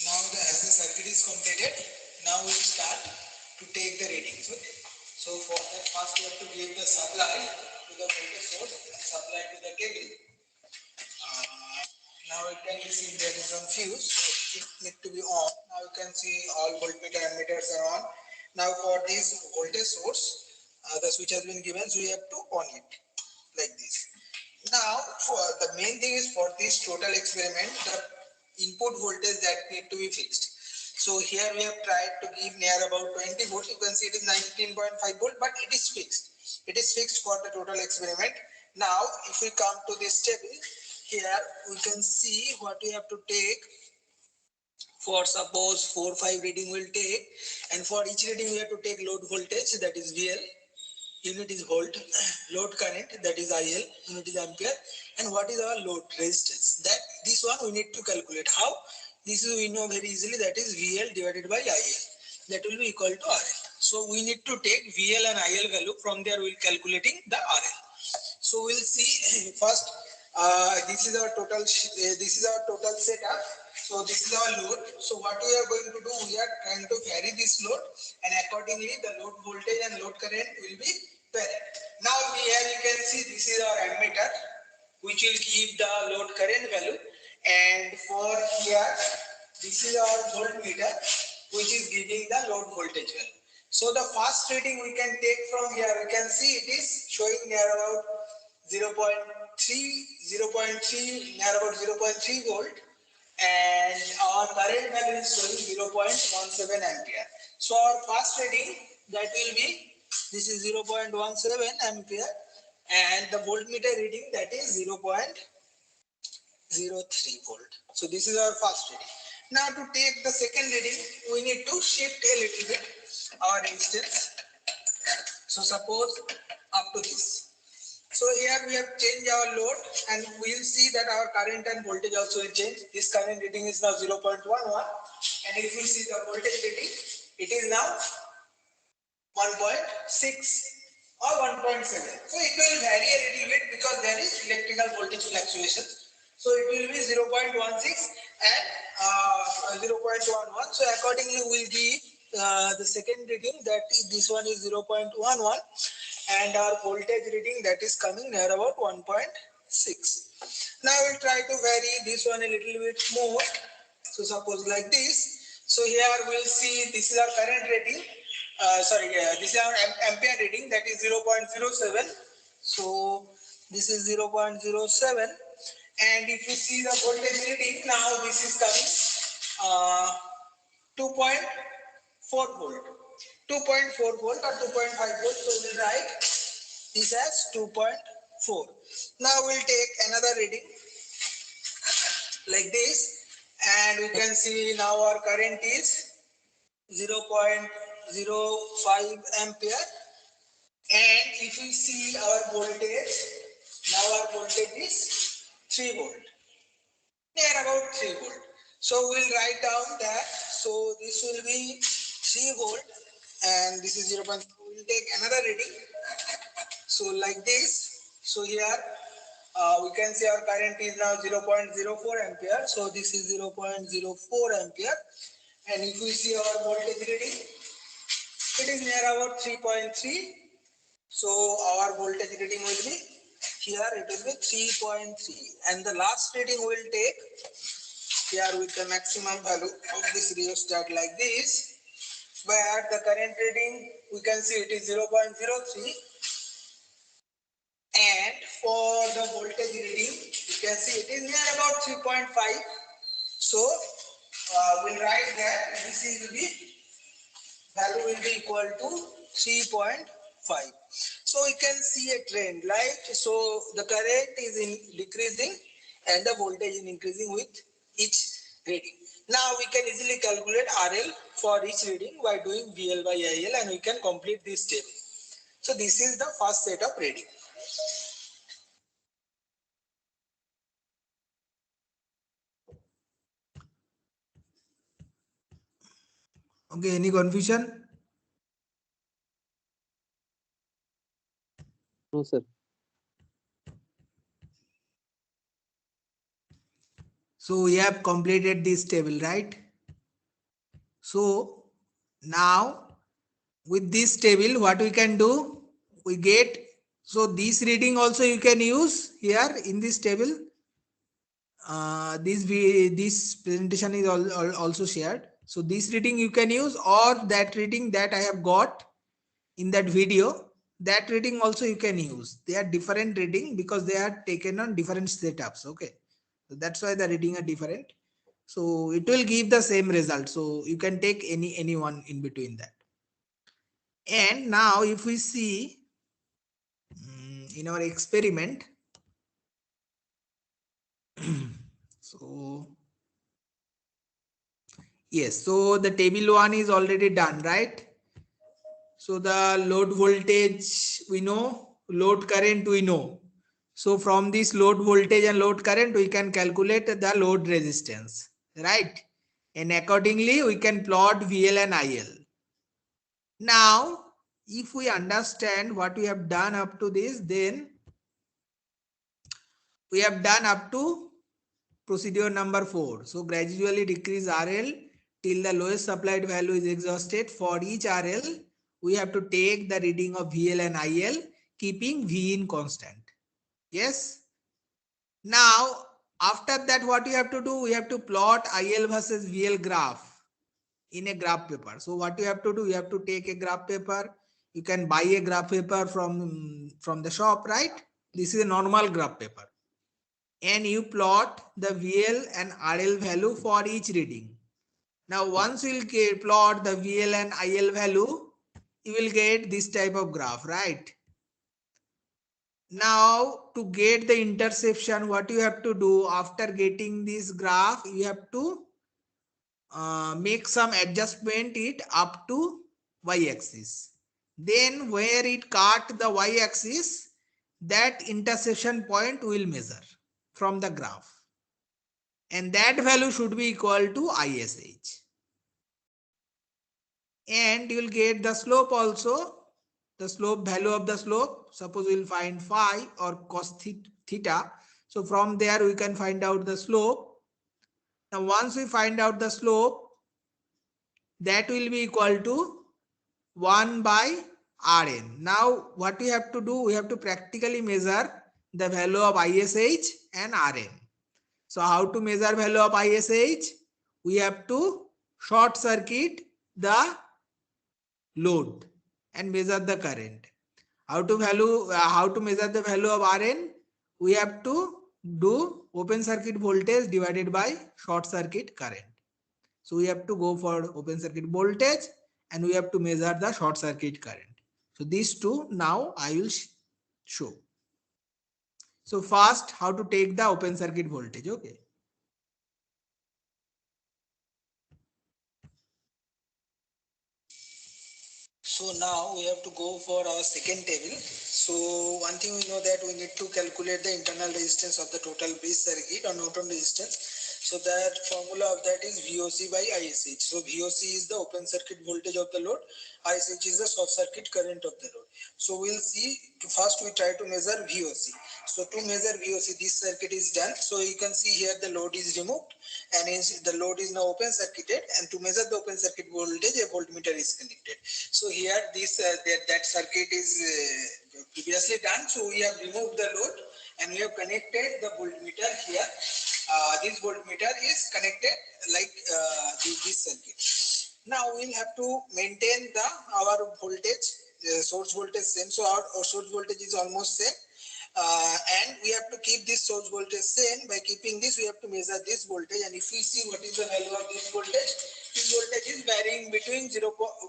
Now as the circuit is completed, now we start to take the readings. Okay. So for that first we have to give the supply to the voltage source and supply to the cable. Now it can be seen there is one fuse, so it need to be on. Now you can see all voltmeter and meters are on. Now for this voltage source, the switch has been given, so we have to on it like this. Now for the main thing is for this total experiment, the input voltage that need to be fixed. So here we have tried to give near about 20 volts. You can see it is 19.5 volt, but it is fixed. It is fixed for the total experiment. Now if we come to this table, here we can see what we have to take. For suppose 4 5 reading will take, and for each reading we have to take load voltage, that is VL. unit is volt, load current, that is IL, unit is ampere, and what is our load resistance. That this one we need to calculate. How? This is we know very easily, that is VL divided by IL. That will be equal to RL. So we need to take VL and IL value. From there we'll calculating the RL. So we'll see first. This is our total. This is our total setup. So this is our load. So what we are going to do? We are trying to carry this load, and accordingly the load voltage and load current will be parallel. Now here you can see this is our ammeter, which will give the load current value, and for here this is our voltmeter, which is giving the load voltage value. So the first reading we can take from here, we can see it is showing near about 0.3, near about 0.3 volt, and our current value is showing 0.17 ampere. So our first reading, that will be, this is 0.17 ampere, and the voltmeter reading, that is 0.03 volt. So this is our first reading. Now to take the second reading, we need to shift a little bit our instance. So suppose up to this. So here we have changed our load, and we will see that our current and voltage also will change. This current reading is now 0.11, and if we see the voltage reading, it is now 1.6 or 1.7. So it will vary a little bit because there is electrical voltage fluctuation. So it will be 0.16 and 0.11. So accordingly we'll give the second reading, that is, this one is 0.11, and our voltage reading, that is coming near about 1.6. Now we'll try to vary this one a little bit more. So suppose like this. So here we'll see this is our current reading. This is our ampere reading, that is 0.07. So this is 0.07, and if you see the voltage reading, now this is coming 2.4 volt, 2.4 volt or 2.5 volt. So we'll write this as 2.4. Now we'll take another reading like this, and we can see now our current is 0.05 ampere, and if we see our voltage, now our voltage is 3 volt, near about 3 volt. So we'll write down that. So this will be 3 volt, and this is 0. We'll take another reading. So like this. So here we can see our current is now 0.04 ampere. So this is 0.04 ampere. And if we see our voltage reading, it is near about 3.3. So our voltage reading will be here, it will be 3.3. And the last reading we will take here with the maximum value of this rheostat like this, where the current reading we can see it is 0.03. And for the voltage reading, you can see it is near about 3.5. So we'll write that this will be value will be equal to 3.5. So we can see a trend, right? So the current is decreasing and the voltage is increasing with each reading. Now we can easily calculate RL for each reading by doing VL by IL, and we can complete this table. So this is the first set of reading. Okay, any confusion? No, sir. So we have completed this table, right? So now with this table, what we can do? We get, so this reading also you can use here in this table. This presentation is also shared. So this reading you can use, or that reading that I have got in that video, that reading also you can use. They are different reading because they are taken on different setups. Okay, so that's why the reading are different. So it will give the same result. So you can take any one in between that. And now if we see in our experiment, so yes, so the table 1 is already done, right? So the load voltage we know, load current we know. So from this load voltage and load current, we can calculate the load resistance, right? And accordingly, we can plot VL and IL. Now, if we understand what we have done up to this, then we have done up to procedure number 4. So gradually decrease RL till the lowest supplied value is exhausted. For each RL, we have to take the reading of VL and IL, keeping V in constant. Yes. Now, after that, what you have to do? We have to plot IL versus VL graph in a graph paper. So what you have to do? You have to take a graph paper. You can buy a graph paper from the shop, right? This is a normal graph paper. And you plot the VL and RL value for each reading. Now, once you will plot the VL and IL value, you will get this type of graph, right? Now, to get the interception, what you have to do after getting this graph, you have to make some adjustment it up to y-axis. Then where it cut the y-axis, that intersection point will measure from the graph. And that value should be equal to ISH. And you will get the slope also. The slope, value of the slope, suppose we will find phi or cos theta. So from there we can find out the slope. Now once we find out the slope, that will be equal to 1 by Rn. Now what we have to do, we have to practically measure the value of ISH and Rn. So how to measure value of ISH? We have to short circuit the load and measure the current. How to measure the value of Rn? We have to do open circuit voltage divided by short circuit current. So we have to go for open circuit voltage and we have to measure the short circuit current. So these two now I will show. So first, how to take the open circuit voltage. Okay. So now we have to go for our second table. So one thing we know that we need to calculate the internal resistance of the total base circuit or Norton resistance. So that formula of that is VOC by ISH. So VOC is the open circuit voltage of the load. ISH is the short circuit current of the load. So we'll see, first we try to measure VOC. So to measure VOC, this circuit is done. So you can see here the load is removed and the load is now open circuited, and to measure the open circuit voltage, a voltmeter is connected. So here this that circuit is previously done. So we have removed the load and we have connected the voltmeter here. This voltmeter is connected like this circuit. Now we'll have to maintain our voltage, source voltage same. So our source voltage is almost same. And we have to keep this source voltage same. By keeping this, we have to measure this voltage, and if we see what is the value of this voltage is varying between 4.2,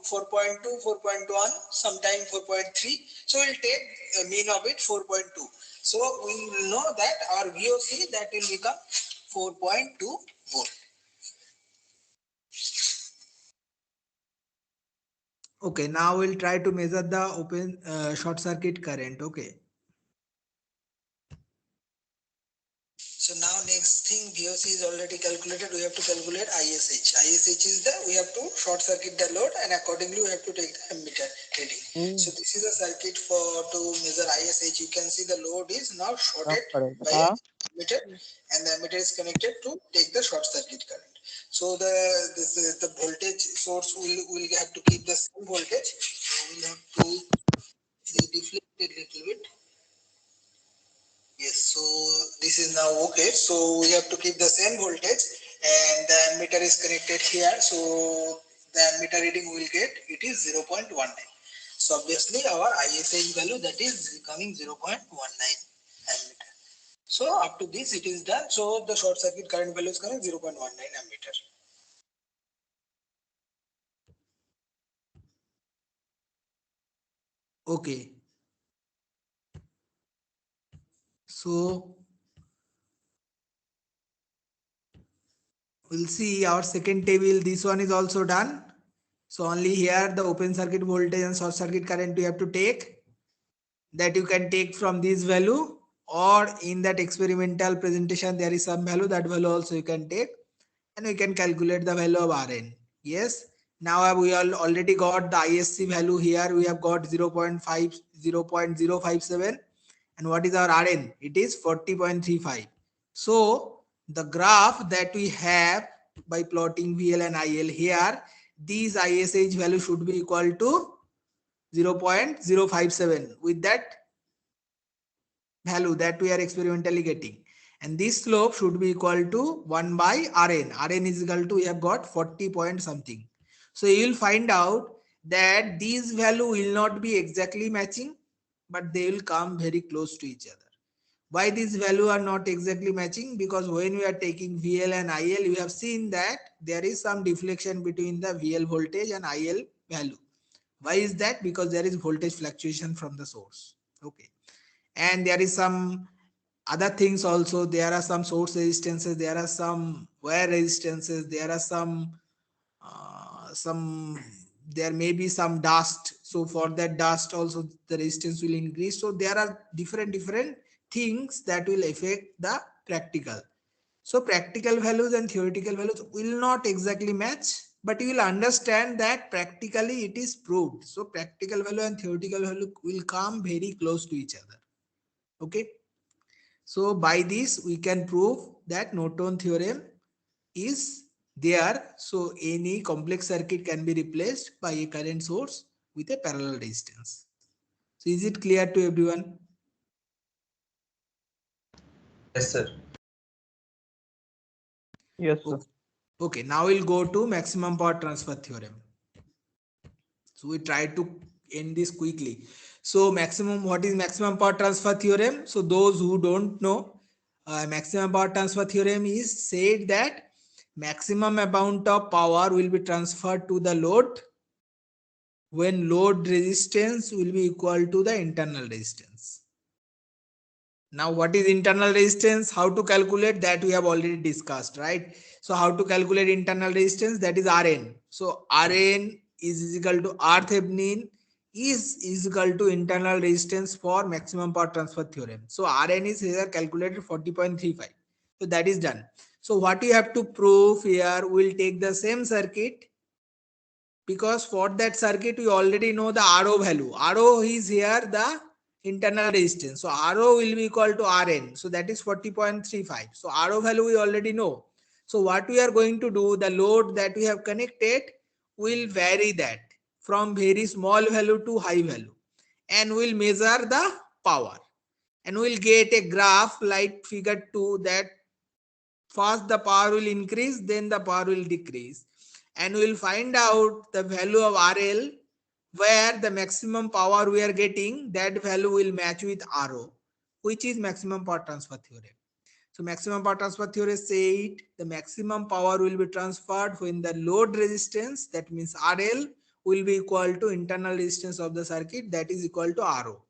4.1, sometime 4.3. So we'll take a mean of it 4.2. So we will know that our VOC, that will become 4.2 volt. Okay, now we'll try to measure the open short circuit current. Okay. So now next thing, VOC is already calculated. We have to calculate ISH. ISH is we have to short circuit the load, and accordingly we have to take the ammeter reading. So this is a circuit to measure ISH. You can see the load is now shorted by a ammeter, and the ammeter is connected to take the short circuit current. So the voltage source will have to keep the same voltage. So we'll have to deflect it a little bit. Yes, so this is now okay. So we have to keep the same voltage, and the ammeter is connected here. So the ammeter reading we will get, it is 0.19. So obviously our ISH value, that is becoming 0.19 ammeter. So up to this it is done. So the short circuit current value is coming 0.19 ammeter. Okay. So we'll see our second table. This one is also done. So only here the open circuit voltage and short circuit current you have to take, that you can take from this value, or in that experimental presentation there is some value, that value also you can take, and we can calculate the value of Rn. Yes, now we already got the ISC value here, we have got 0.057, and what is our Rn? It is 40.35. So the graph that we have by plotting VL and IL here, these ISH value should be equal to 0.057 with that value that we are experimentally getting, and this slope should be equal to 1 by Rn. Rn is equal to, we have got 40 point something. So you will find out that these value will not be exactly matching, but they will come very close to each other. Why these value are not exactly matching? Because when we are taking VL and IL, we have seen that there is some deflection between the VL voltage and IL value. Why is that? Because there is voltage fluctuation from the source. Okay, and there is some other things also. There are some source resistances, there are some wire resistances, there are some there may be some dust, so for that dust also the resistance will increase. So there are different things that will affect the practical. So practical values and theoretical values will not exactly match, but you will understand that practically it is proved. So practical value and theoretical value will come very close to each other. Okay, so by this we can prove that Norton theorem is there. So any complex circuit can be replaced by a current source with a parallel resistance. So is it clear to everyone? Yes, sir. Yes, sir. Okay, now we'll go to maximum power transfer theorem. So we try to end this quickly. So what is maximum power transfer theorem? So those who don't know, maximum power transfer theorem is said that maximum amount of power will be transferred to the load when load resistance will be equal to the internal resistance. Now what is internal resistance? How to calculate that we have already discussed, right? So how to calculate internal resistance? That is Rn. So Rn is equal to R Thevenin is equal to internal resistance for maximum power transfer theorem. So Rn is here calculated 40.35. So that is done. So what you have to prove here, we'll take the same circuit, because for that circuit we already know the RO value. RO is here the internal resistance. So RO will be equal to Rn. So that is 40.35. So RO value we already know. So what we are going to do, the load that we have connected will vary that from very small value to high value, and we'll measure the power, and we'll get a graph like figure 2, that first the power will increase, then the power will decrease, and we will find out the value of RL, where the maximum power we are getting, that value will match with RO, which is maximum power transfer theorem. So maximum power transfer theorem said the maximum power will be transferred when the load resistance, that means RL, will be equal to internal resistance of the circuit, that is equal to RO.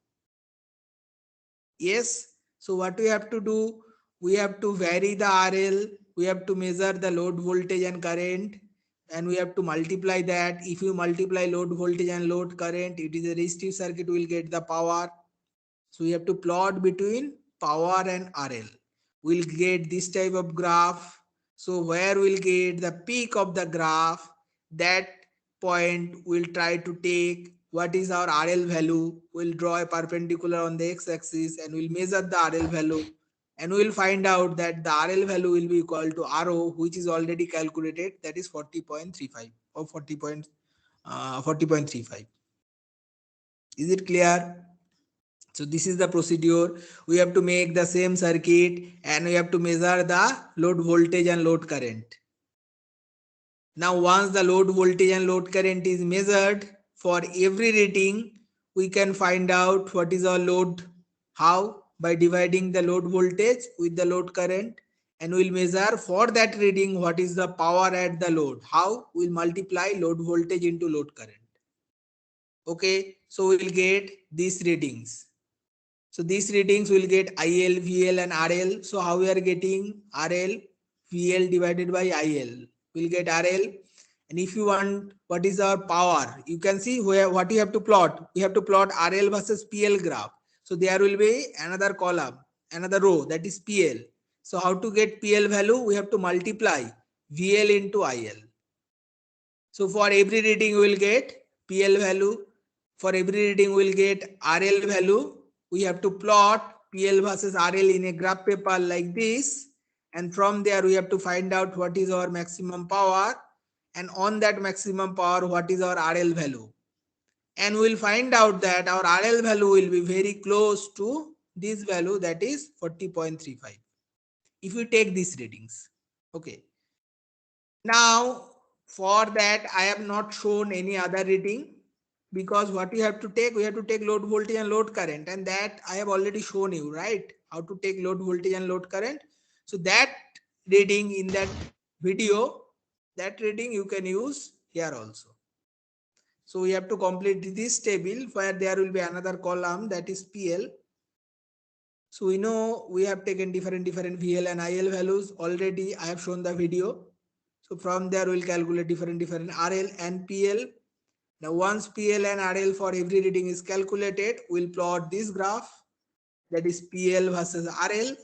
Yes. So what we have to do, we have to vary the RL, we have to measure the load voltage and current, and we have to multiply that. If you multiply load voltage and load current, it is a resistive circuit, will get the power. So we have to plot between power and RL. We'll get this type of graph. So where we'll get the peak of the graph, that point we'll try to take what is our RL value. We'll draw a perpendicular on the x-axis and we'll measure the RL value, and we'll find out that the RL value will be equal to RO, which is already calculated, that is 40.35 or 40.35. Is it clear? So this is the procedure. We have to make the same circuit and we have to measure the load voltage and load current. Now once the load voltage and load current is measured, for every reading we can find out what is our load. How? By dividing the load voltage with the load current, and we'll measure for that reading what is the power at the load. How? We'll multiply load voltage into load current. Okay, so we'll get these readings. So these readings will get IL, VL and RL. So how we are getting RL, VL divided by IL. We'll get RL, And if you want what is our power, you can see where what you have to plot. You have to plot RL versus PL graph. So there will be another column, another row, that is PL. So how to get PL value? We have to multiply VL into IL. So for every reading we will get PL value. For every reading we will get RL value. We have to plot PL versus RL in a graph paper like this. And from there we have to find out what is our maximum power. And on that maximum power, what is our RL value. And we'll find out that our RL value will be very close to this value, that is 40.35. If we take these readings. Okay. Now, for that, I have not shown any other reading, because what you have to take, we have to take load voltage and load current, and that I have already shown you, right? How to take load voltage and load current. So that reading in that video, that reading you can use here also. So we have to complete this table where there will be another column, that is PL. So we know we have taken different VL and IL values already. I have shown the video. So from there we'll calculate different RL and PL. Now once PL and RL for every reading is calculated, we'll plot this graph, that is PL versus RL,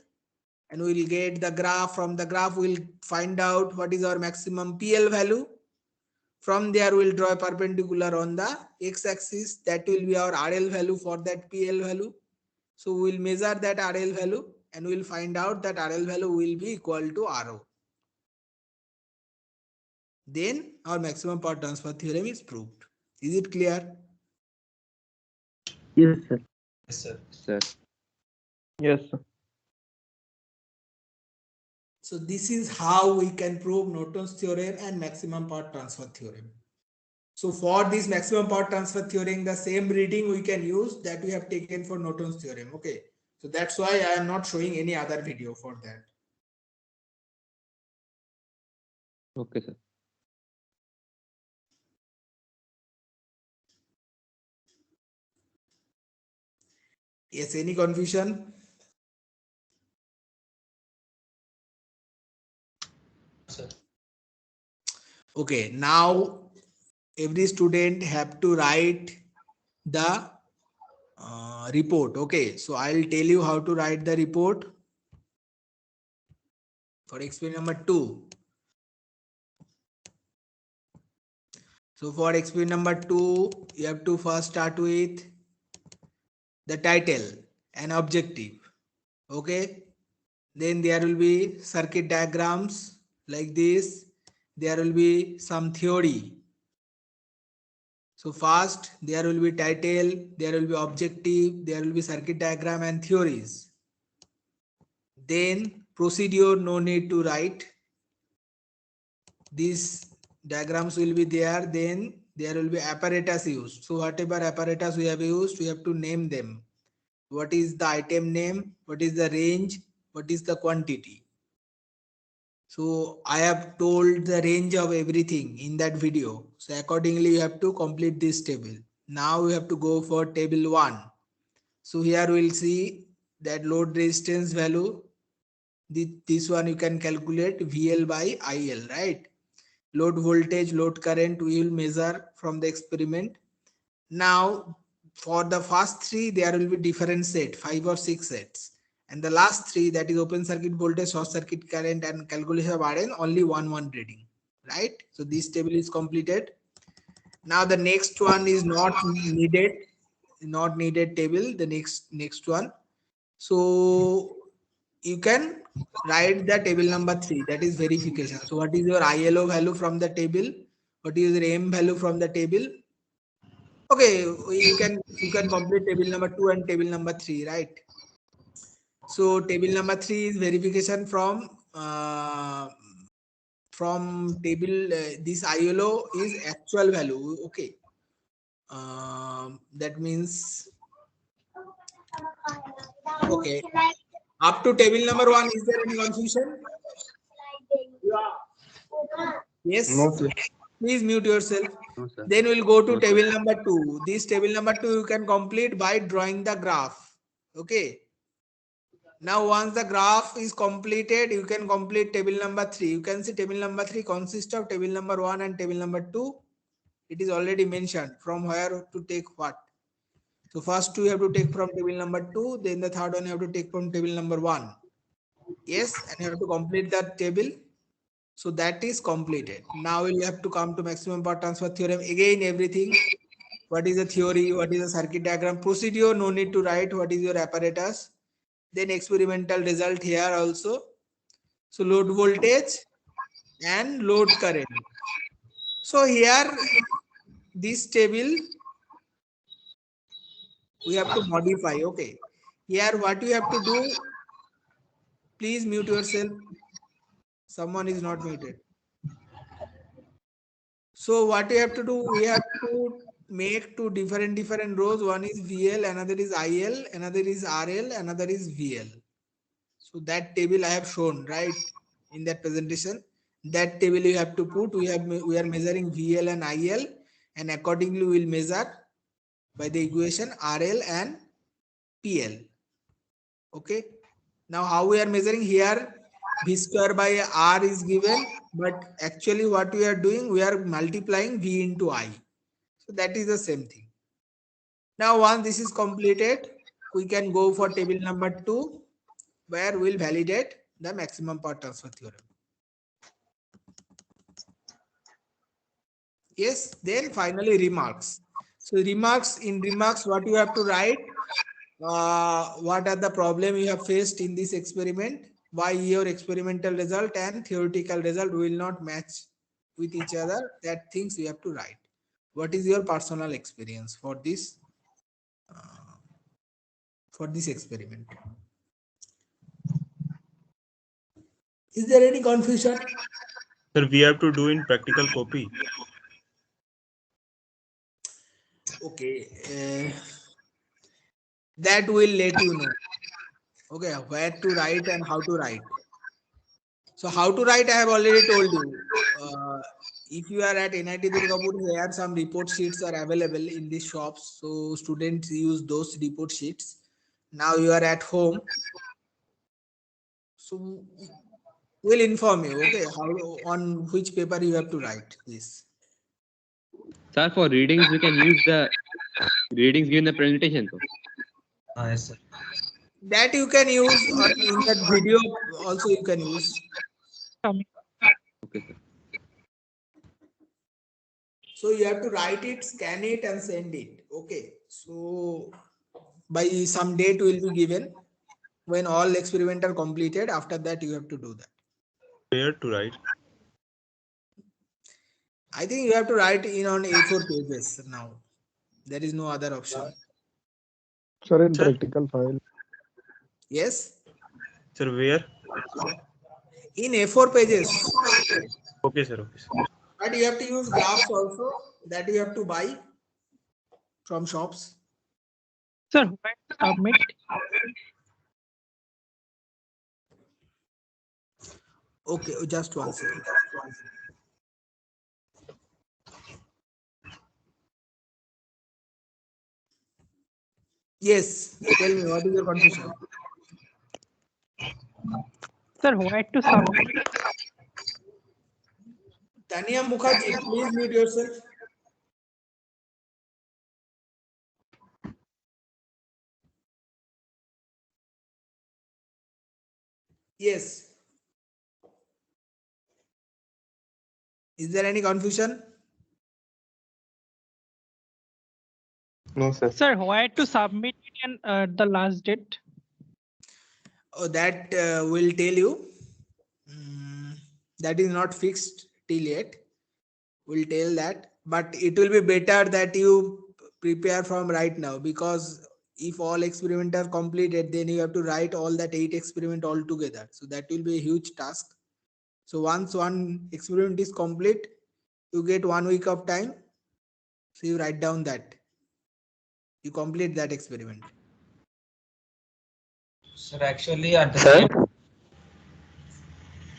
and we'll get the graph. From the graph we'll find out what is our maximum PL value. From there we'll draw a perpendicular on the x-axis, that will be our RL value for that PL value. So we'll measure that RL value and we'll find out that RL value will be equal to RO. Then our maximum power transfer theorem is proved. Is it clear? Yes, sir. Yes, sir. Sir. Yes, sir. So this is how we can prove Norton's theorem and maximum power transfer theorem. So for this maximum power transfer theorem, the same reading we can use that we have taken for Norton's theorem. Okay. So that's why I am not showing any other video for that. Okay, sir. Yes, any confusion? Sir. Okay, now every student have to write the report. Okay, so I'll tell you how to write the report for experiment number 2. So for experiment number 2, you have to first start with the title and objective. Okay, then there will be circuit diagrams like this. There will be some theory. So first there will be title, there will be objective, there will be circuit diagram and theories. Then procedure, no need to write. These diagrams will be there. Then there will be apparatus used. So whatever apparatus we have used, we have to name them. What is the item name? What is the range? What is the quantity? So I have told the range of everything in that video. So accordingly you have to complete this table. Now we have to go for table 1. So here we'll see that load resistance value. This one you can calculate VL by IL, right? Load voltage, load current we will measure from the experiment. Now for the first 3 there will be different set, 5 or 6 sets. And the last 3, that is open circuit voltage, short circuit current and calculation of RN, only one reading, right? So this table is completed. Now the next one is not needed table, the next one. So you can write the table number 3, that is verification. So what is your ILO value from the table? What is your M value from the table? Okay, you can complete table number 2 and table number 3, right? So table number 3 is verification from table. This ILO is actual value. Okay, that means okay. Up to table number 1, is there any confusion? Yes. No, sir. Please mute yourself. No, sir. Then we'll go to table number 2. This table number 2 you can complete by drawing the graph. Okay. Now once the graph is completed, you can complete table number 3. You can see table number 3 consists of table number 1 and table number 2. It is already mentioned from where to take what. So first two you have to take from table number 2, then the third one you have to take from table number 1. Yes, and you have to complete that table. So that is completed. Now we'll have to come to maximum power transfer theorem. Again, everything. What is the theory? What is the circuit diagram? Procedure, no need to write. What is your apparatus? Then experimental result here also. So load voltage and load current. So here, this table, we have to modify. Okay. Here, what you have to do, please mute yourself. Someone is not muted. So what you have to do, we have to make two different rows. One is VL, another is IL, another is RL, another is VL. So that table I have shown right in that presentation. That table you have to put. We are measuring VL and IL, and accordingly we will measure by the equation RL and PL. Okay. Now how we are measuring here? V square by R is given, but actually what we are doing, we are multiplying V into I. So that is the same thing. Now once this is completed, we can go for table number 2, where we'll validate the maximum power transfer theorem. Yes, then finally remarks. So in remarks, what you have to write, what are the problem you have faced in this experiment, why your experimental result and theoretical result will not match with each other, that things you have to write. What is your personal experience for this experiment? Is there any confusion? Sir, we have to do in practical copy. Okay, that will let you know. Okay, where to write and how to write. So how to write, I have already told you. If you are at NIT Durgapur, here some report sheets are available in the shops. So students use those report sheets. Now you are at home. So we'll inform you, okay, how on which paper you have to write this. Sir, for readings, we can use the readings given the presentation. Yes, sir. That you can use in that video also you can use. Okay, sir. So you have to write it, scan it and send it. Okay. So by some date will be given when all experiments are completed. After that you have to do that. Where to write? I think you have to write in on A4 pages now. There is no other option. Sir, in practical file. Yes? Sir, where? In A4 pages. Okay, sir. Okay, sir. But you have to use graphs also that you have to buy from shops. Sir, when to submit? Okay, just one second. Yes, tell me what is your confusion? Sir, where to submit? Tania Mukherjee, please mute yourself. Yes. Is there any confusion? No, sir. Sir, where to submit it and the last date? Oh, that will tell you. That is not fixed till yet. We'll tell that, but it will be better that you prepare from right now, because if all experiments are completed, then you have to write all that 8 experiments all together. So that will be a huge task. So once one experiment is complete, you get 1 week of time. So you write down that. You complete that experiment. Sir, actually at the same,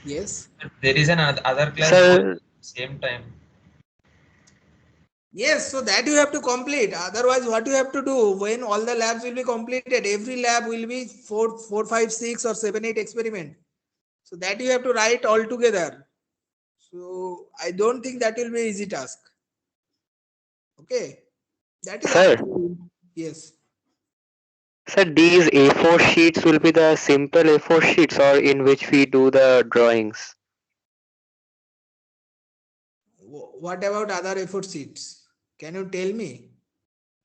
Yes. there is an other class Sir, same time. Yes, so that you have to complete. Otherwise, what you have to do when all the labs will be completed, every lab will be 4, 5, 6 or 7, 8 experiment. So that you have to write all together. So I don't think that will be easy task. Okay, that is Sir, up to you. Yes. sir, these A4 sheets will be the simple A4 sheets or in which we do the drawings. What about other effort sheets? Can you tell me?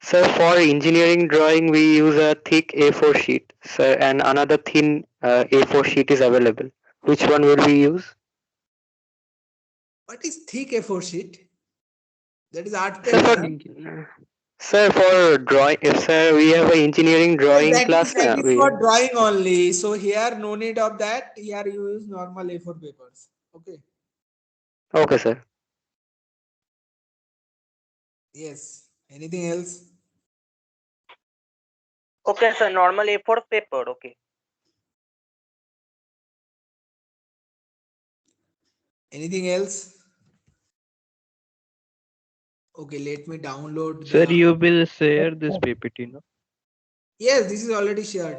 Sir, for engineering drawing, we use a thick A4 sheet, sir, and another thin A4 sheet is available. Which one will we use? What is thick A4 sheet? That is art Sir, paper. sir, for drawing, if sir, we have an engineering Yes, drawing class that now. is for drawing only. So here, no need of that. Here you use normal A4 papers. Okay. Okay, sir. Yes. Anything else? Okay, sir. Normal A4 paper. Okay. Anything else? Okay, let me download Sir, the. you will share this PPT, no? Yes, this is already shared.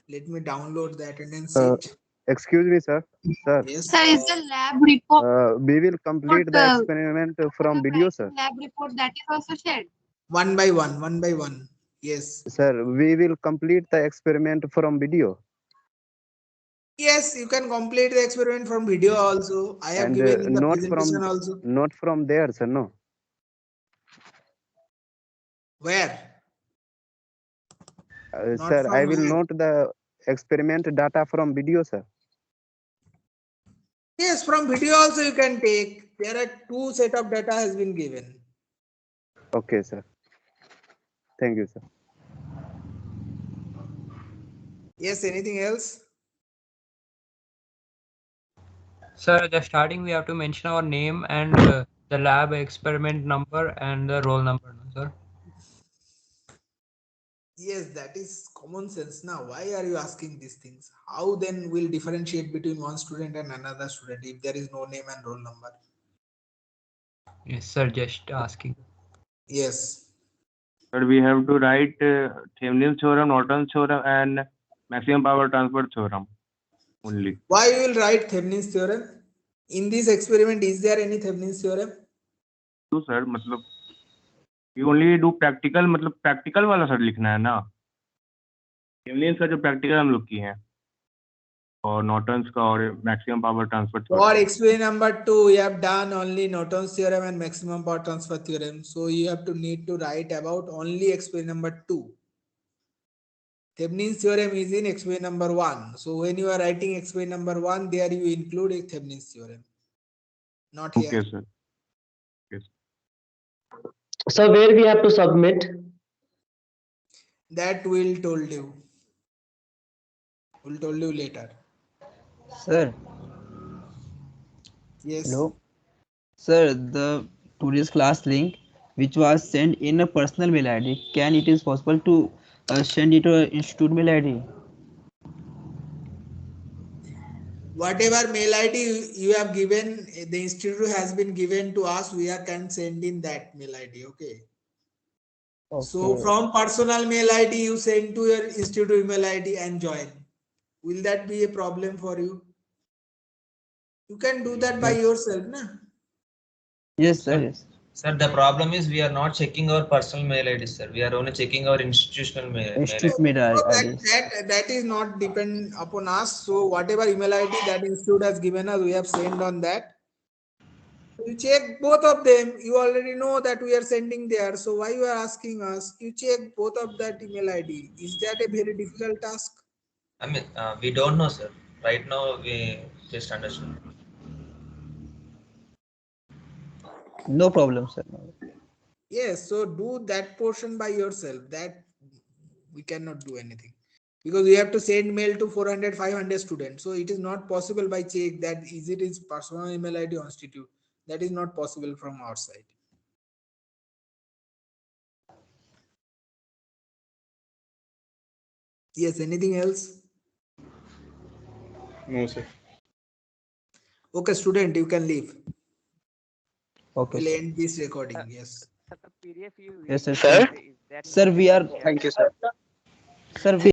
Let me download the attendance sheet. Excuse me, sir. Sir, Yes. Sir, is the lab report we will complete the experiment from video, sir. lab report that is also shared? One by one, one by one. Yes. Sir, we will complete the experiment from video. Yes, you can complete the experiment from video also. I have And given in the not presentation also. from there, sir. No. Where? Not Sir, I from will where? note the experiment data from video, sir. Yes, from video also you can take. There are 2 set of data has been given. Okay, sir. Thank you, sir. Yes, anything else? Sir, at the starting we have to mention our name and the lab experiment number and the roll number, no, sir? Yes, that is common sense. Now, why are you asking these things? How then will differentiate between one student and another student if there is no name and roll number? Yes, sir, just asking. Yes. But we have to write Thevenin's theorem, Norton's theorem, and maximum power transfer theorem only. Why you will write Thevenin's theorem? In this experiment, is there any Thevenin's theorem? तो sir मतलब we only do practical मतलब practical वाला sir लिखना है ना Thevenin's का जो practical हम लोग की है और Norton's का और maximum power transfer For theorem. experiment number 2, we have done only Norton's theorem and maximum power transfer theorem. So you have to need to write about only experiment number 2. Thevenin's theorem is in experiment number 1. So when you are writing experiment number 1, there you include a Thevenin's theorem. Not here. Okay, sir. Yes. So where we have to submit? That will told you. Will told you later. Sir. Yes. Hello. Sir, the today's class link which was sent in a personal mail ID, can it is possible to send it to an institute mail ID? Whatever mail ID you have given, the institute has been given to us, we can send in that mail ID. Okay. So from personal mail ID, you send to your institute email ID and join. Will that be a problem for you? You can do that by yourself, na? Yes, sir. Yes. Sir, the problem is we are not checking our personal mail ID, sir. We are only checking our institutional mail. Institute mail ID. That is not depend upon us. So whatever email ID that institute has given us, we have sent on that. You check both of them. You already know that we are sending there. So why you are asking us? You check both of that email ID. Is that a very difficult task? I mean, we don't know, sir. Right now, we just understood. No problem, sir. Yes. So do that portion by yourself. That we cannot do anything because we have to send mail to 400, 500 students. So it is not possible by check that is it is personal email ID or institute. That is not possible from our side. Yes, anything else? No, sir. Okay, student, you can leave. Okay, We'll sir. end this recording. Yes. Yes, sir. Sir? Sir, we are. Thank you, sir. Sir,